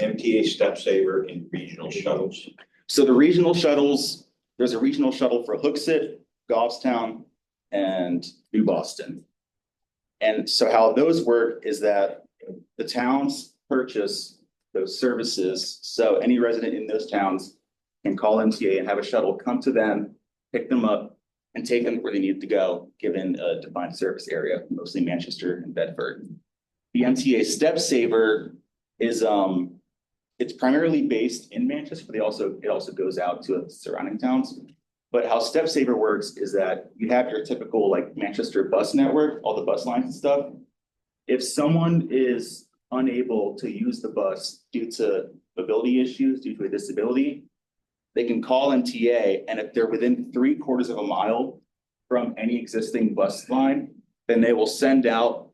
MTA Step Saver and regional shuttles? so the regional shuttles, there's a regional shuttle for Hooksett, Goffstown, and New Boston. And so how those work is that the towns purchase those services. So any resident in those towns can call MTA and have a shuttle come to them, pick them up, and take them where they need to go, given a defined service area, mostly Manchester and Bedford. The MTA Step Saver is it's primarily based in Manchester, but it also goes out to surrounding towns. But how Step Saver works is that you have your typical like Manchester bus network, all the bus lines and stuff. If someone is unable to use the bus due to mobility issues, due to a disability, they can call MTA, and if they're within 3/4 of a mile from any existing bus line, then they will send out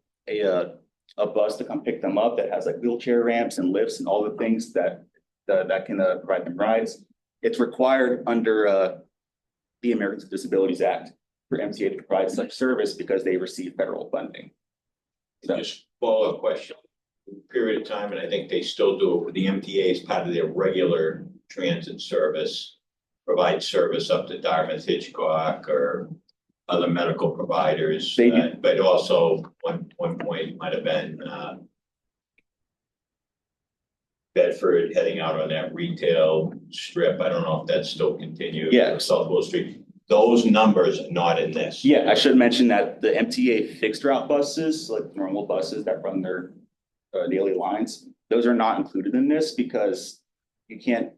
a bus to come pick them up that has like wheelchair ramps and lifts and all the things that can provide them rides. It's required under the Americans with Disabilities Act for MTA to provide such service because they receive federal funding. So, Just follow-up question. Period of time, and I think they still do it with the MTA as part of their regular transit service, provide service up to Dartmouth, Hitchcock, or other medical providers. They do. But also one point might have been Bedford heading out on that retail strip. I don't know if that's still continued. Yeah. South Wall Street. Those numbers are not in this. yeah, I should mention that the MTA fixed route buses, like normal buses that run their daily lines, those are not included in this because you can't,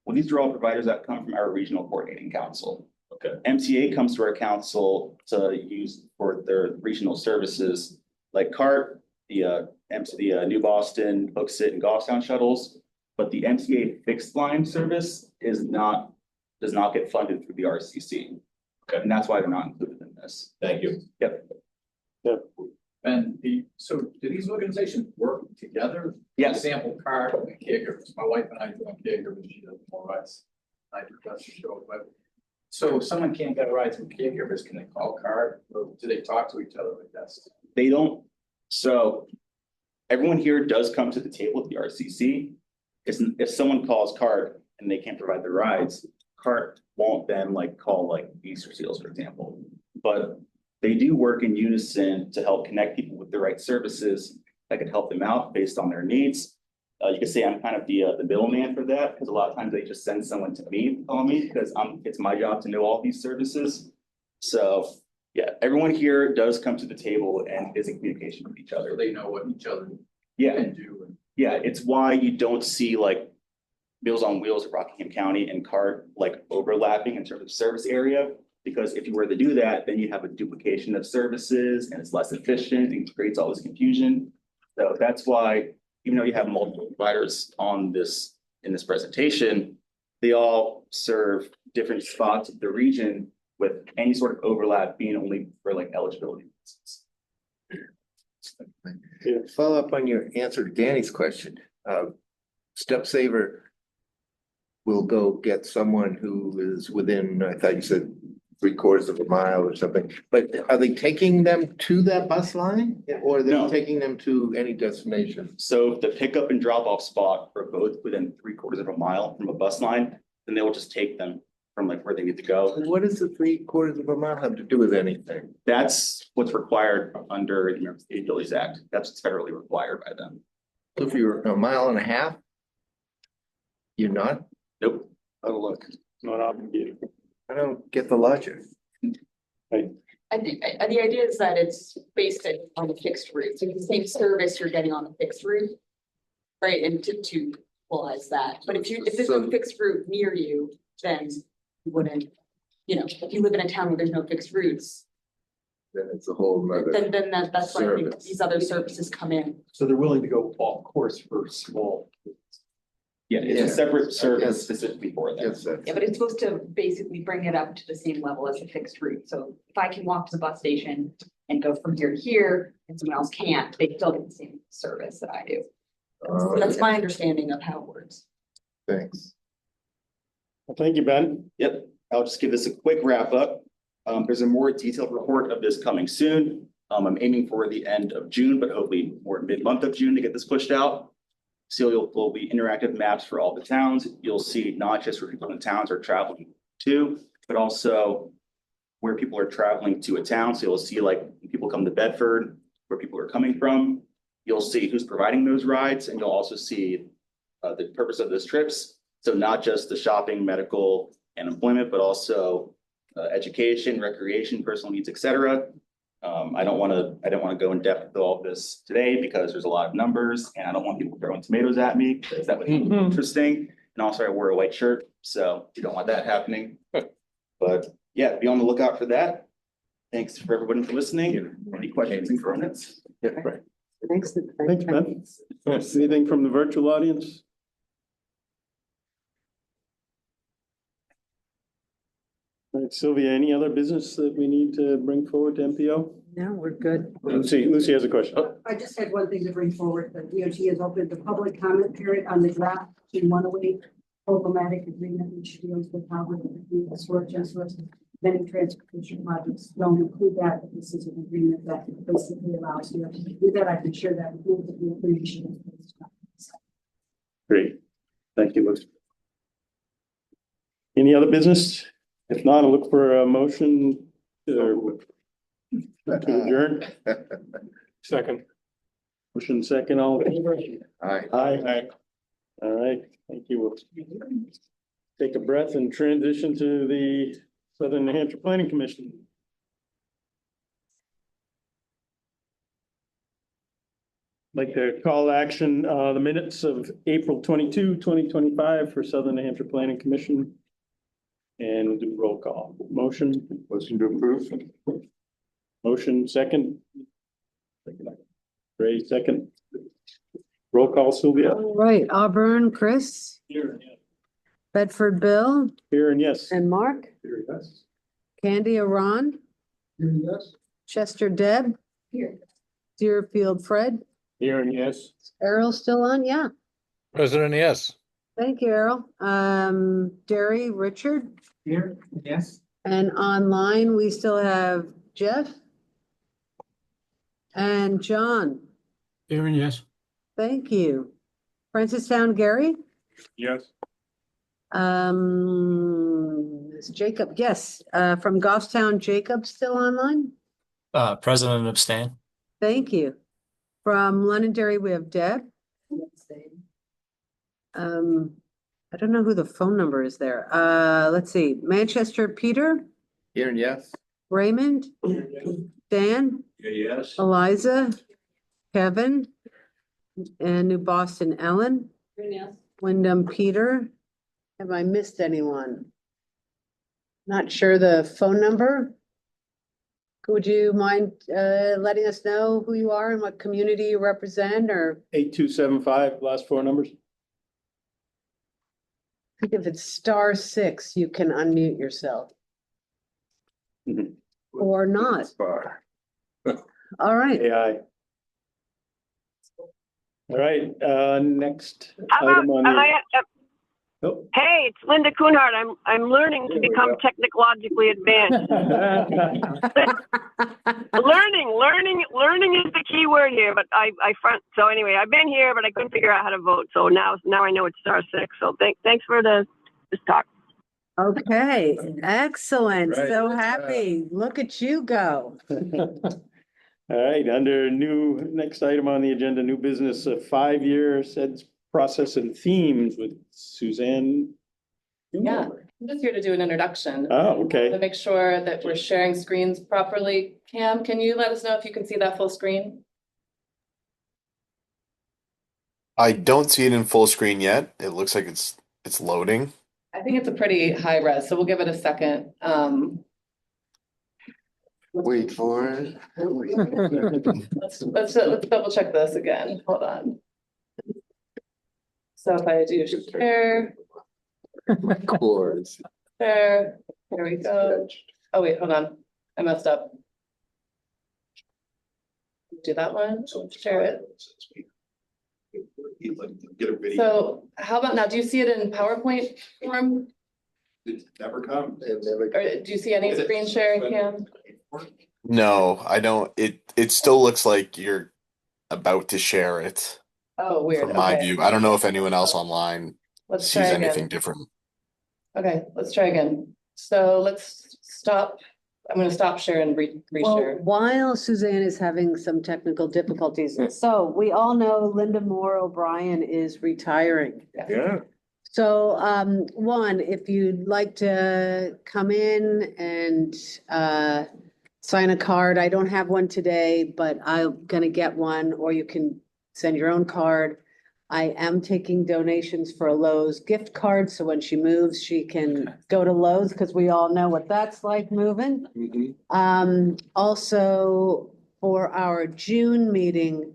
well, these are all providers that come from our regional coordinating council. Okay. MTA comes to our council to use for their regional services like CART, the New Boston, Hooksett, and Goffstown shuttles. But the MTA fixed line service does not get funded through the RCC. Okay. And that's why they're not included in this. Thank you. Yep. And so do these organizations work together? Yes. Example, CART and caregivers. My wife and I do caregivers. She does more rides. I do bus show, but so if someone can't get a ride through caregivers, can they call CART or do they talk to each other like this? They don't. So everyone here does come to the table with the RCC. If someone calls CART and they can't provide the rides, CART won't then like call like Easter Seals, for example. But they do work in unison to help connect people with the right services that could help them out based on their needs. You could say I'm kind of the middleman for that because a lot of times they just send someone to me, call me because it's my job to know all these services. So yeah, everyone here does come to the table and is in communication with each other. So they know what each other Yeah, can do. yeah, it's why you don't see like Meals on Wheels of Rockingham County and CART like overlapping in terms of service area. Because if you were to do that, then you have a duplication of services and it's less efficient and creates all this confusion. So that's why, even though you have multiple providers in this presentation, they all serve different spots of the region with any sort of overlap being only for like eligibility reasons. Follow up on your answer to Danny's question. Step Saver will go get someone who is within, I thought you said 3/4 of a mile or something, but are they taking them to that bus line? Or are they No. taking them to any destination? So if the pickup and drop off spot are both within 3/4 of a mile from a bus line, then they will just take them from like where they need to go. What does the 3/4 of a mile have to do with anything? That's what's required under the American Utilities Act. That's what's federally required by them. If you're a mile and a half? You're not? Nope. Oh, look, Not obligated. I don't get the logic. I think, the idea is that it's based on the fixed route, so the same service you're getting on the fixed route. Right, and to equalize that, but if there's no fixed route near you, then you wouldn't, if you live in a town where there's no fixed routes, Then it's a whole nother. then that's why I think service. these other services come in. So they're willing to go off course for small. Yeah, it's Yeah. a separate service Yes. specifically for that. Yes, that's. Yeah, but it's supposed to basically bring it up to the same level as a fixed route, so if I can walk to the bus station and go from here to here, and someone else can't, they still get the same service that I do. That's my understanding of how it works. Thanks. Well, thank you, Ben. Yep, I'll just give this a quick wrap up. There's a more detailed report of this coming soon. I'm aiming for the end of June, but hopefully more mid-month of June to get this pushed out. So will be interactive maps for all the towns. You'll see not just where people in the towns are traveling to, but also where people are traveling to a town. So you'll see like when people come to Bedford, where people are coming from. You'll see who's providing those rides, and you'll also see the purpose of those trips. So not just the shopping, medical, and employment, but also education, recreation, personal needs, etc. I don't want to go in depth with all of this today because there's a lot of numbers, and I don't want people throwing tomatoes at me because that would be interesting. And also, I wore a white shirt, so you don't want that happening. But yeah, be on the lookout for that. Thanks for everybody for listening. Any questions and comments? Yeah, right. Thanks. Thanks, Ben. Anything from the virtual audience? All right, Sylvia, any other business that we need to bring forward to MPO? No, we're good. Lucy has a question. I just had one thing to bring forward. The DOT has opened the public comment period on the draft in 108 programmatic agreement, which deals with how we're going to do the storage and sorts of many transportation projects. Don't include that, but this is an agreement that basically allows you to do that. I can share that with the information. Great. Thank you, Lucy. Any other business? If not, I'll look for a motion to adjourn. Second. Motion second, all in favor? Aye. Aye. All right, thank you. We'll take a breath and transition to the Southern New Hampshire Planning Commission. Like to call action, the minutes of April 22, 2025 for Southern New Hampshire Planning Commission. And we'll do roll call. Motion. Motion to approve. Motion second. Ray second. Roll call, Sylvia. All right, Auburn, Chris, Here. Bedford, Bill, Here and yes. and Mark, Here, yes. Candy, Ron, Yes. Chester, Deb, Here. Deerfield, Fred, Here and yes. Errol still on? Yeah. President, yes. Thank you, Errol. Derry, Richard, Here, yes. and online, we still have Jeff and John. Here and yes. Thank you. Francistown, Gary, Yes. is Jacob, yes, from Goffstown, Jacob still online? President abstain. Thank you. From Londonderry, we have Deb. I don't know who the phone number is there. Let's see, Manchester, Peter, Here and yes. Raymond, Dan, Yes. Eliza, Kevin, and New Boston, Ellen, Yes. Wyndham, Peter. Have I missed anyone? Not sure the phone number. Would you mind letting us know who you are and what community you represent, or 8275, last four numbers. I think if it's *6, you can unmute yourself. Or not. Bar. All right. AI. All right, next item on the. Hey, it's Linda Kuhnhart. I'm learning to become technologically advanced. Learning is the key word here, but I so anyway, I've been here, but I couldn't figure out how to vote. So now I know it's star 6. So thanks for this talk. Okay, excellent. Right. So happy. Look at you go. All right, under next item on the agenda, new business, a 5-year CEDS process and themes with Suzanne. Yeah, I'm just here to do an introduction. Oh, okay. To make sure that we're sharing screens properly. Cam, can you let us know if you can see that full screen? I don't see it in full screen yet. It looks like it's loading. I think it's a pretty high res, so we'll give it a second. Wait for it. Let's double check this again. Hold on. So if I do share, Of course. share, here we go. Oh wait, hold on. I messed up. Do that one, share it. Get a video. So how about now? Do you see it in PowerPoint form? It never comes. Or do you see any screen sharing, Cam? No, I don't. It still looks like you're about to share it Oh, weird. from my Okay. view. I don't know if anyone else online Let's sees try anything again. different. Okay, let's try again. So let's stop. I'm going to stop share and Well, reshare. while Suzanne is having some technical difficulties, so we all know Linda Moore O'Brien is retiring. Yeah. So, one, if you'd like to come in and, sign a card, I don't have one today, but I'm gonna get one, or you can send your own card. I am taking donations for a Lowe's gift card, so when she moves, she can go to Lowe's, because we all know what that's like moving. Also, for our June meeting,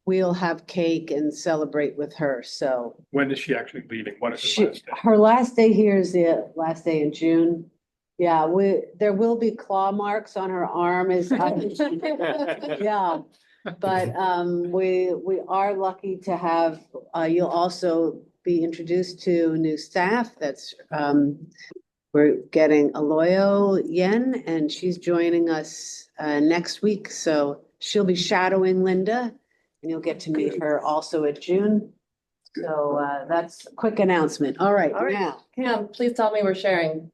we'll have cake and celebrate with her, so. When is she actually leaving? What is her last day? Her last day here is the last day in June. Yeah, there will be claw marks on her arm yeah. But we are lucky to have, you'll also be introduced to new staff. That's we're getting Aloyo Yen, and she's joining us next week. So she'll be shadowing Linda, and you'll get to meet her also in June. So that's a quick announcement. All right, now. Cam, please tell me we're sharing.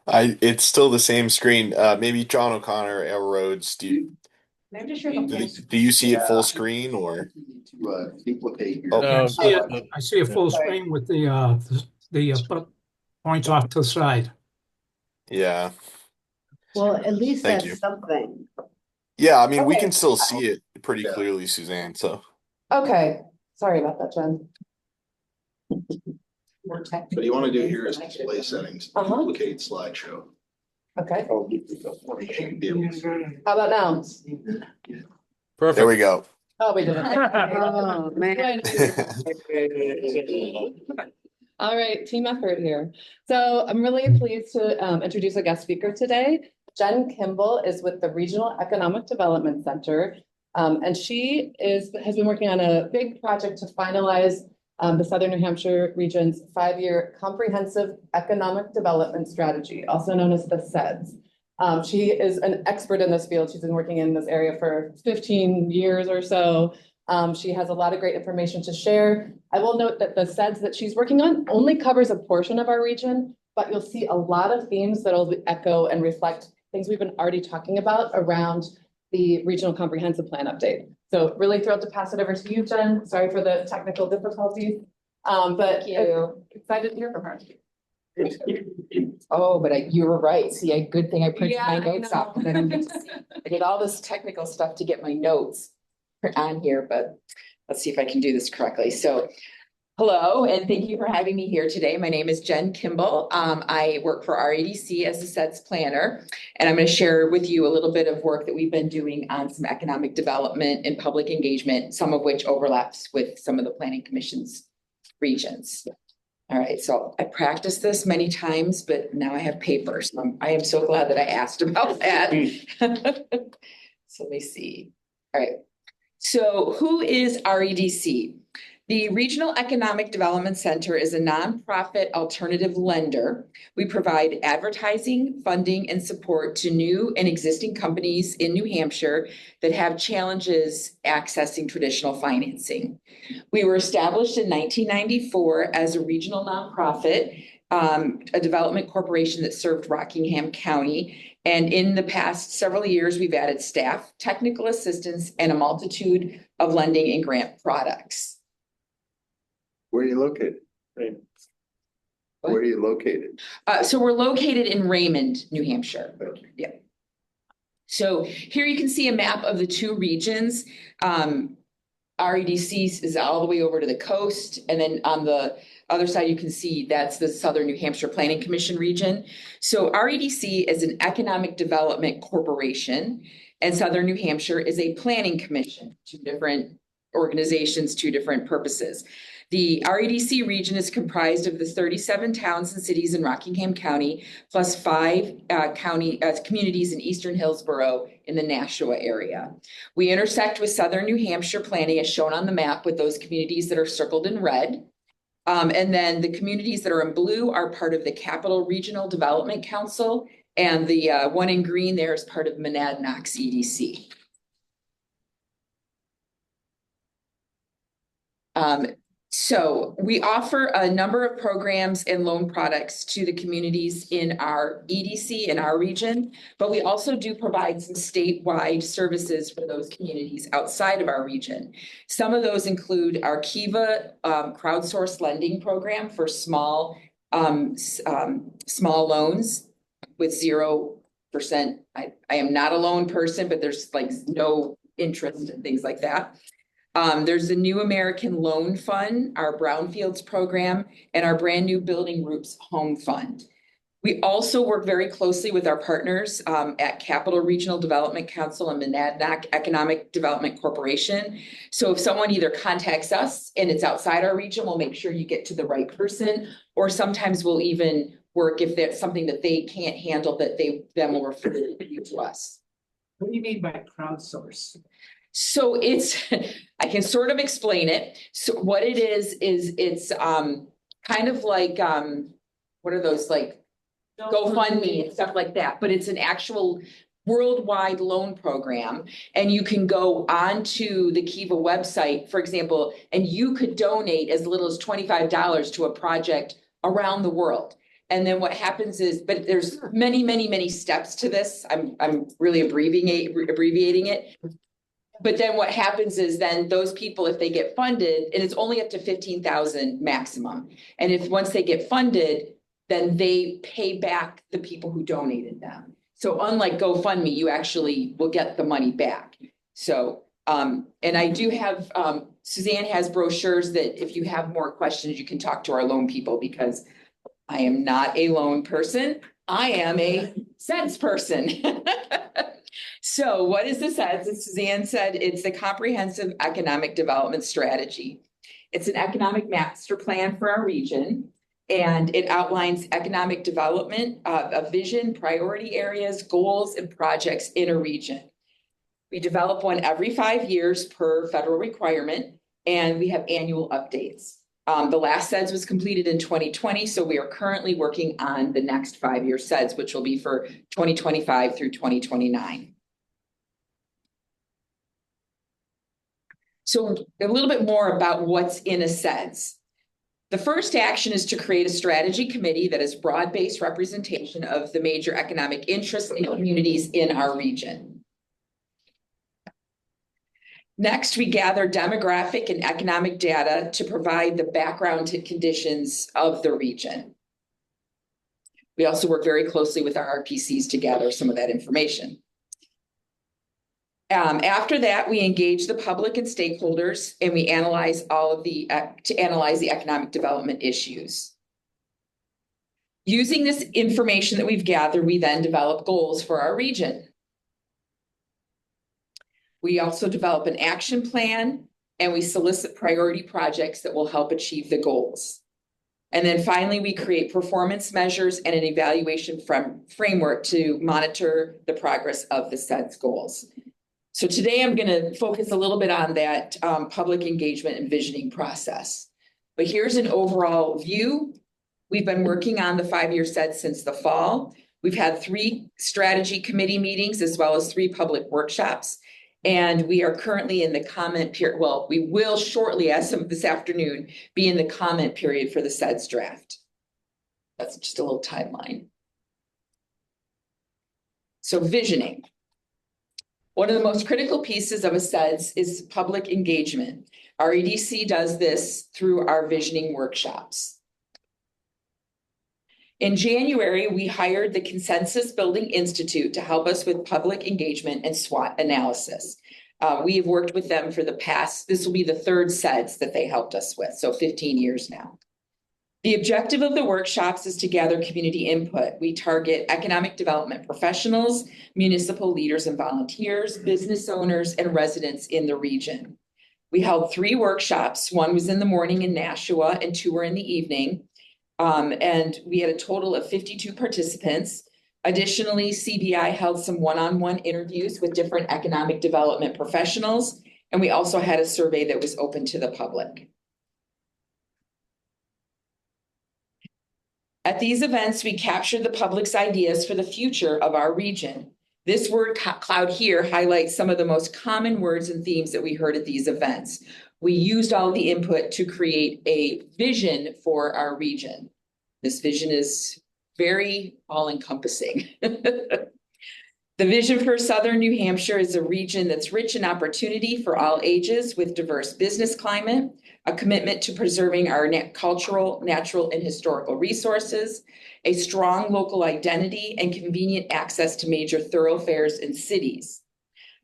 It's still the same screen. Maybe John O'Connor, Air Roads. Do you see it full screen or? To duplicate your. Oh. No, I see a full screen with the points off to the side. Yeah. Well, at least Thank that's you. something. Yeah, I mean, we Okay. can still see it pretty clearly, Suzanne, so. Okay, sorry about that, Jen. What you want to do here is display settings, duplicate slideshow. Okay. You should be able to- How about now? Perfect. There we go. Oh, we did it. Oh, man. All right, team effort here. So I'm really pleased to introduce a guest speaker today. Jen Kimball is with the Regional Economic Development Center. And she has been working on a big project to finalize the Southern New Hampshire region's 5-year comprehensive economic development strategy, also known as the CEDS. She is an expert in this field. She's been working in this area for 15 years or so. She has a lot of great information to share. I will note that the CEDS that she's working on only covers a portion of our region, but you'll see a lot of themes that'll echo and reflect things we've been already talking about around the regional comprehensive plan update. So really thrilled to pass it over to you, Jen. Sorry for the technical difficulties, but excited to hear from her. Oh, but you were right. See, a good thing I printed Yeah, my I notes know. off. I don't get to see. I did all this technical stuff to get my notes on here, but let's see if I can do this correctly. So hello, and thank you for having me here today. My name is Jen Kimball. I work for REDC as a CEDS planner, and I'm going to share with you a little bit of work that we've been doing on some economic development and public engagement, some of which overlaps with some of the Planning Commission's regions. All right, so I practiced this many times, but now I have paper. So I am so glad that I asked about that. So let me see. All right. So who is REDC? The Regional Economic Development Center is a nonprofit alternative lender. We provide advertising, funding, and support to new and existing companies in New Hampshire that have challenges accessing traditional financing. We were established in 1994 as a regional nonprofit, a development corporation that served Rockingham County. And in the past several years, we've added staff, technical assistance, and a multitude of lending and grant products. Where are you located? Where are you located? So we're located in Raymond, New Hampshire. Yeah. So here you can see a map of the two regions. REDC is all the way over to the coast. And then on the other side, you can see that's the Southern New Hampshire Planning Commission region. So REDC is an economic development corporation, and Southern New Hampshire is a planning commission, two different organizations, two different purposes. The REDC region is comprised of the 37 towns and cities in Rockingham County, plus 5 communities in Eastern Hillsborough in the Nashua area. We intersect with Southern New Hampshire planning as shown on the map with those communities that are circled in red. And then the communities that are in blue are part of the Capital Regional Development Council, and the one in green there is part of Monadnock CEDC. So we offer a number of programs and loan products to the communities in our EDC in our region, but we also do provide some statewide services for those communities outside of our region. Some of those include our Kiva crowdsourced lending program for small loans with 0%. I am not a loan person, but there's like no interest and things like that. There's the New American Loan Fund, our Brownfields program, and our brand new Building Groups Home Fund. We also work very closely with our partners at Capital Regional Development Council and Monadnock Economic Development Corporation. So if someone either contacts us and it's outside our region, we'll make sure you get to the right person, or sometimes we'll even work if there's something that they can't handle that they then will refer you to us. What do you mean by crowdsource? So it's, I can sort of explain it. So what it is it's kind of like, what are those like GoFundMe and stuff like that, but it's an actual worldwide loan program. And you can go onto the Kiva website, for example, and you could donate as little as $25 to a project around the world. And then what happens is, but there's many steps to this. I'm really abbreviating it. But then what happens is then those people, if they get funded, and it's only up to 15,000 maximum. And if once they get funded, then they pay back the people who donated them. So unlike GoFundMe, you actually will get the money back. So, and I do have, Suzanne has brochures that if you have more questions, you can talk to our loan people, because I am not a loan person. I am a CEDS person. So what is the CEDS? As Suzanne said, it's the Comprehensive Economic Development Strategy. It's an economic master plan for our region, and it outlines economic development, a vision, priority areas, goals, and projects in a region. We develop one every 5 years per federal requirement, and we have annual updates. The last CEDS was completed in 2020, so we are currently working on the next 5-year CEDS, which will be for 2025 through 2029. So a little bit more about what's in a CEDS. The first action is to create a strategy committee that is broad-based representation of the major economic interests and communities in our region. Next, we gather demographic and economic data to provide the background to conditions of the region. We also work very closely with our RPCs to gather some of that information. After that, we engage the public and stakeholders, and we analyze to analyze the economic development issues. Using this information that we've gathered, we then develop goals for our region. We also develop an action plan, and we solicit priority projects that will help achieve the goals. And then finally, we create performance measures and an evaluation framework to monitor the progress of the CEDS goals. So today I'm going to focus a little bit on that public engagement and visioning process. But here's an overall view. We've been working on the 5-year CEDS since the fall. We've had 3 strategy committee meetings as well as 3 public workshops. And we are currently in the comment period. Well, we will shortly, as of this afternoon, be in the comment period for the CEDS draft. That's just a little timeline. So visioning. One of the most critical pieces of a CEDS is public engagement. Our EDC does this through our visioning workshops. In January, we hired the Consensus Building Institute to help us with public engagement and SWOT analysis. We have worked with them for the past, this will be the 3rd CEDS that they helped us with, so 15 years now. The objective of the workshops is to gather community input. We target economic development professionals, municipal leaders and volunteers, business owners, and residents in the region. We held 3 workshops. 1 was in the morning in Nashua and 2 were in the evening. And we had a total of 52 participants. Additionally, CBI held some one-on-one interviews with different economic development professionals. And we also had a survey that was open to the public. At these events, we captured the public's ideas for the future of our region. This word cloud here highlights some of the most common words and themes that we heard at these events. We used all the input to create a vision for our region. This vision is very all-encompassing. The vision for Southern New Hampshire is a region that's rich in opportunity for all ages with diverse business climate, a commitment to preserving our cultural, natural, and historical resources, a strong local identity, and convenient access to major thoroughfares and cities.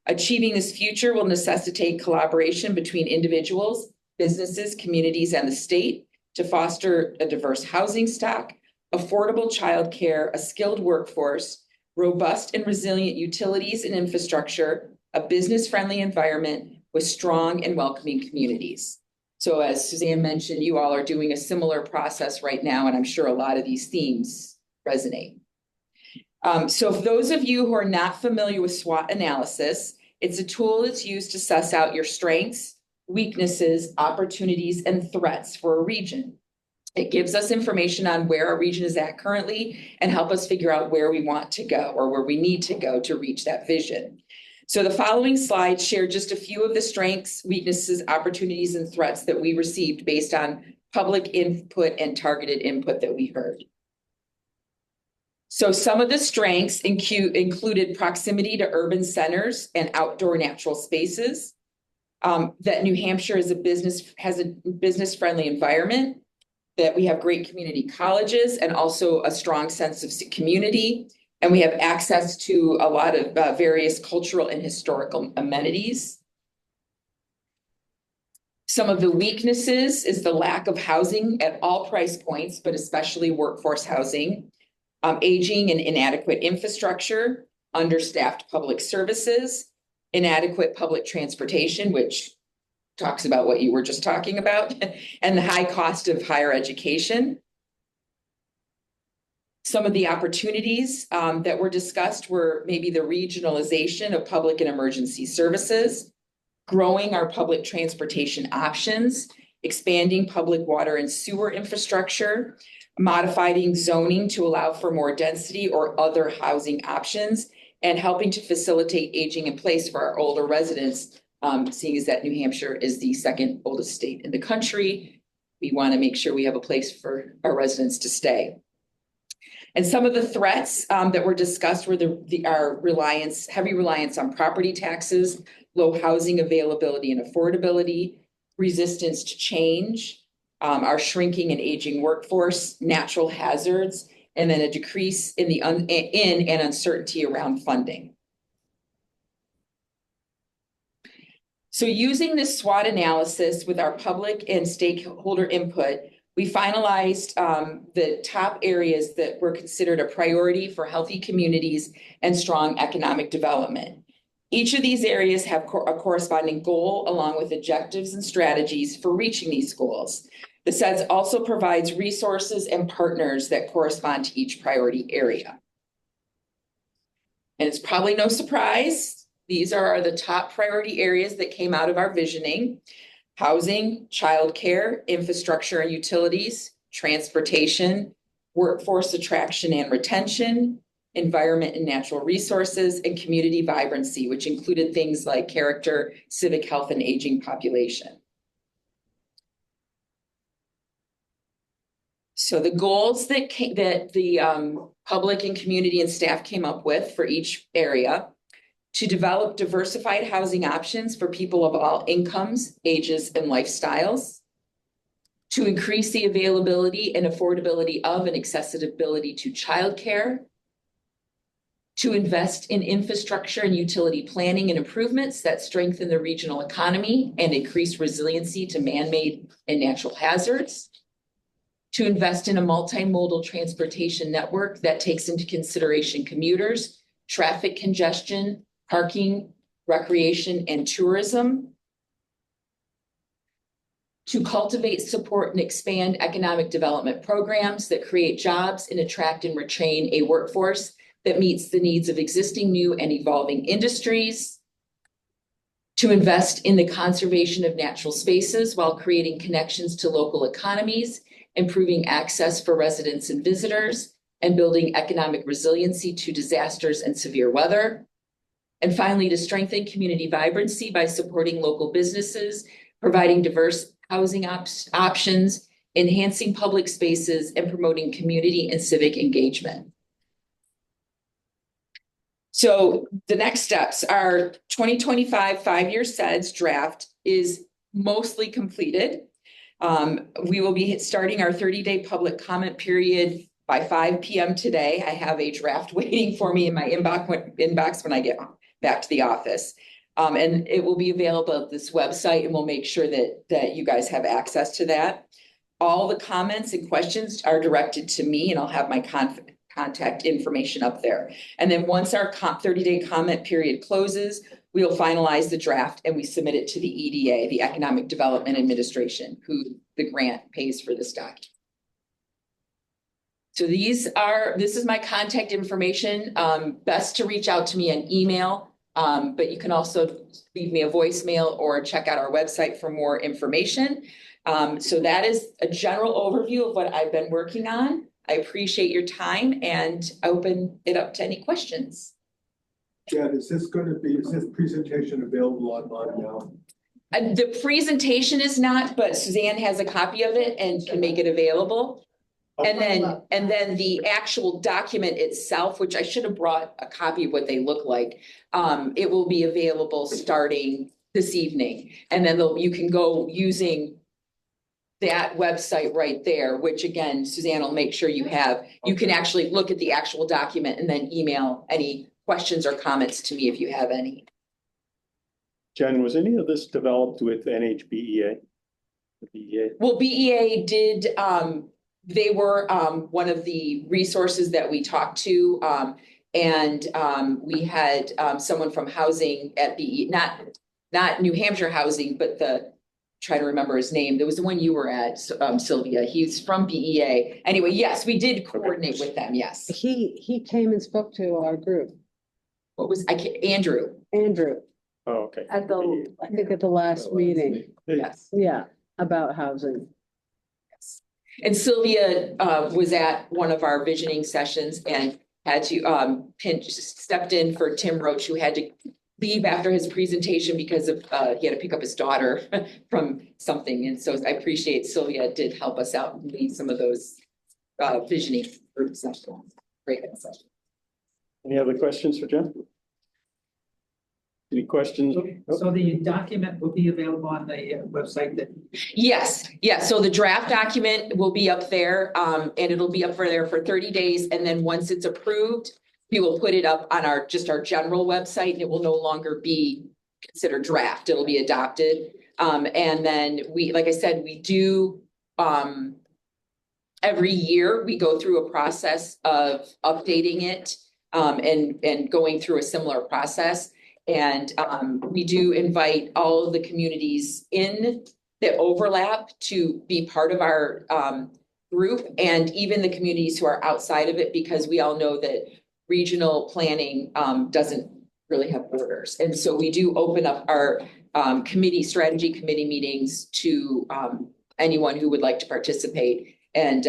Achieving this future will necessitate collaboration between individuals, businesses, communities, and the state to foster a diverse housing stock, affordable childcare, a skilled workforce, robust and resilient utilities and infrastructure, a business-friendly environment with strong and welcoming communities. So as Suzanne mentioned, you all are doing a similar process right now, and I'm sure a lot of these themes resonate. So for those of you who are not familiar with SWOT analysis, it's a tool that's used to suss out your strengths, weaknesses, opportunities, and threats for a region. It gives us information on where our region is at currently and help us figure out where we want to go or where we need to go to reach that vision. So the following slides share just a few of the strengths, weaknesses, opportunities, and threats that we received based on public input and targeted input that we heard. So some of the strengths included proximity to urban centers and outdoor natural spaces, that New Hampshire has a business-friendly environment, that we have great community colleges and also a strong sense of community, and we have access to a lot of various cultural and historical amenities. Some of the weaknesses is the lack of housing at all price points, but especially workforce housing, aging and inadequate infrastructure, understaffed public services, inadequate public transportation, which talks about what you were just talking about, and the high cost of higher education. Some of the opportunities that were discussed were maybe the regionalization of public and emergency services, growing our public transportation options, expanding public water and sewer infrastructure, modifying zoning to allow for more density or other housing options, and helping to facilitate aging in place for our older residents, seeing as that New Hampshire is the 2nd oldest state in the country. We want to make sure we have a place for our residents to stay. And some of the threats that were discussed were our heavy reliance on property taxes, low housing availability and affordability, resistance to change, our shrinking and aging workforce, natural hazards, and then a decrease in and uncertainty around funding. So using this SWOT analysis with our public and stakeholder input, we finalized the top areas that were considered a priority for healthy communities and strong economic development. Each of these areas have a corresponding goal along with objectives and strategies for reaching these goals. The CEDS also provides resources and partners that correspond to each priority area. And it's probably no surprise These are the top priority areas that came out of our visioning: housing, childcare, infrastructure and utilities, transportation, workforce attraction and retention, environment and natural resources, and community vibrancy, which included things like character, civic health, and aging population. So the goals that the public and community and staff came up with for each area: to develop diversified housing options for people of all incomes, ages, and lifestyles; to increase the availability and affordability of and accessibility to childcare; to invest in infrastructure and utility planning and improvements that strengthen the regional economy and increase resiliency to man-made and natural hazards; to invest in a multimodal transportation network that takes into consideration commuters, traffic congestion, parking, recreation, and tourism; to cultivate, support, and expand economic development programs that create jobs and attract and retain a workforce that meets the needs of existing, new, and evolving industries; to invest in the conservation of natural spaces while creating connections to local economies, improving access for residents and visitors, and building economic resiliency to disasters and severe weather; and finally, to strengthen community vibrancy by supporting local businesses, providing diverse housing options, enhancing public spaces, and promoting community and civic engagement. So the next steps are 2025 5-year CEDS draft is mostly completed. We will be starting our 30-day public comment period by 5 p.m. today. I have a draft waiting for me in my inbox when I get back to the office. And it will be available at this website, and we'll make sure that you guys have access to that. All the comments and questions are directed to me, and I'll have my contact information up there. And then once our 30-day comment period closes, we'll finalize the draft and we submit it to the EDA, the Economic Development Administration, who the grant pays for this document. So this is my contact information. Best to reach out to me an email, but you can also leave me a voicemail or check out our website for more information. So that is a general overview of what I've been working on. I appreciate your time and open it up to any questions. Jen, is this presentation available online now? The presentation is not, but Suzanne has a copy of it and can make it available. And then the actual document itself, which I should have brought a copy of what they look like, it will be available starting this evening. And then you can go using that website right there, which again, Suzanne will make sure you have. You can actually look at the actual document and then email any questions or comments to me if you have any. Jen, was any of this developed with NHBEA? The BEA? Well, BEA did, they were one of the resources that we talked to. And we had someone from housing at BEA, not New Hampshire Housing, but try to remember his name. There was the one you were at, Sylvia. He's from BEA. Anyway, yes, we did coordinate with them. Yes. He came and spoke to our group. What was Andrew? Andrew. Oh, okay. I think at the last meeting. Yes. Yeah, about housing. Yes. And Sylvia was at one of our visioning sessions and had to stepped in for Tim Roach, who had to leave after his presentation because of he had to pick up his daughter from something. And so I appreciate Sylvia did help us out and lead some of those visioning group sessions. Great session. Any other questions for Jen? Any questions? So the document will be available on the website that. Yes. So the draft document will be up there and it'll be up there for 30 days. And then once it's approved, we will put it up on our general website, and it will no longer be considered draft. It'll be adopted. And then like I said, we do every year we go through a process of updating it and going through a similar process. And we do invite all of the communities in that overlap to be part of our group, and even the communities who are outside of it, because we all know that regional planning doesn't really have borders. And so we do open up our strategy committee meetings to anyone who would like to participate. And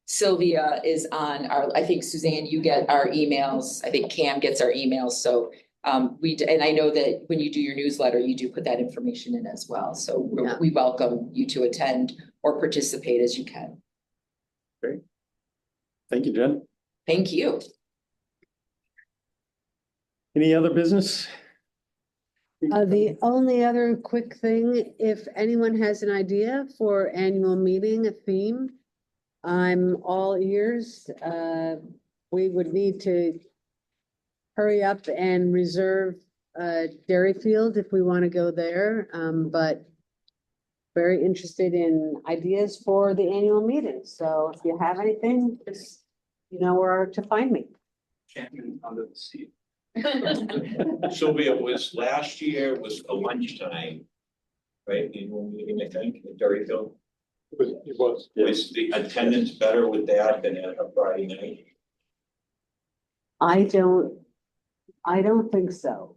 Sylvia is on I think Suzanne, you get our emails. I think Cam gets our emails. So and I know that when you do your newsletter, you do put that information in as well. So we welcome you to attend or participate as you can. Great. Thank you, Jen. Thank you. Any other business? The only other quick thing, if anyone has an idea for annual meeting, a theme, I'm all ears. We would need to hurry up and reserve Dairyfield if we want to go there, but very interested in ideas for the annual meeting. So if you have anything, just where to find me. Champion under the seat. Sylvia, last year was for lunchtime, right? Annual meeting, I think, in Dairyfield. It was. Was the attendance better with that than at a Friday night? I don't think so.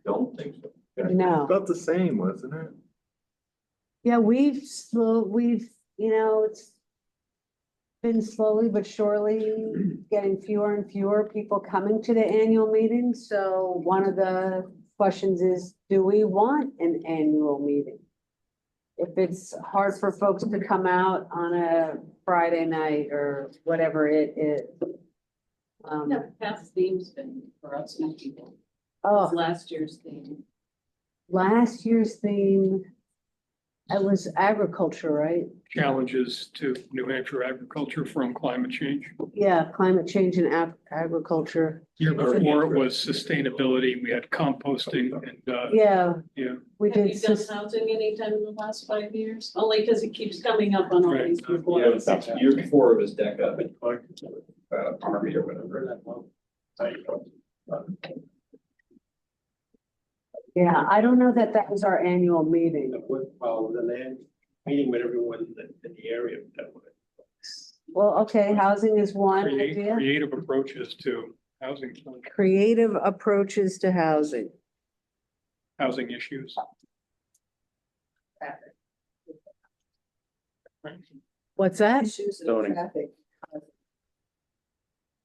Don't think so. No. About the same, wasn't it? Yeah, it's been slowly but surely getting fewer and fewer people coming to the annual meeting. So one of the questions is, do we want an annual meeting? If it's hard for folks to come out on a Friday night or whatever it is. Past theme's been for us new people. Oh, Last year's theme. last year's theme, it was agriculture, right? Challenges to New Hampshire agriculture from climate change. Yeah, climate change and agriculture. Year before it was sustainability. We had composting and Yeah, yeah. we Have did. you done housing anytime in the last 5 years? Only because it keeps coming up on all these reports. Yeah, year before it was DECA, Army or whatever. Yeah, I don't know that was our annual meeting. Well, the land meeting with everyone in the area. Well, okay, housing is one idea. Creative approaches to housing Creative approaches to housing. issues. What's that? Zoning.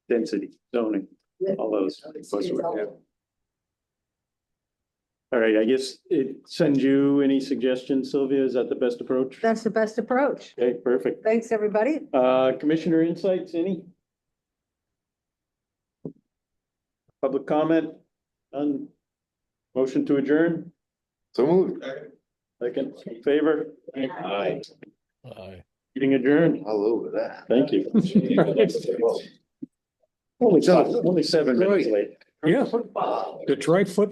Density, zoning, all those. All right, I guess it sends you any suggestions, Sylvia? Is that the best approach? That's the best approach. Okay, perfect. Thanks, everybody. Commissioner insights, any? Public comment? None? Motion to adjourn? So moved. Second, in favor? Aye. Aye. Meeting adjourned. All over that. Thank you. Only 7 minutes late. Yeah. Detroit foot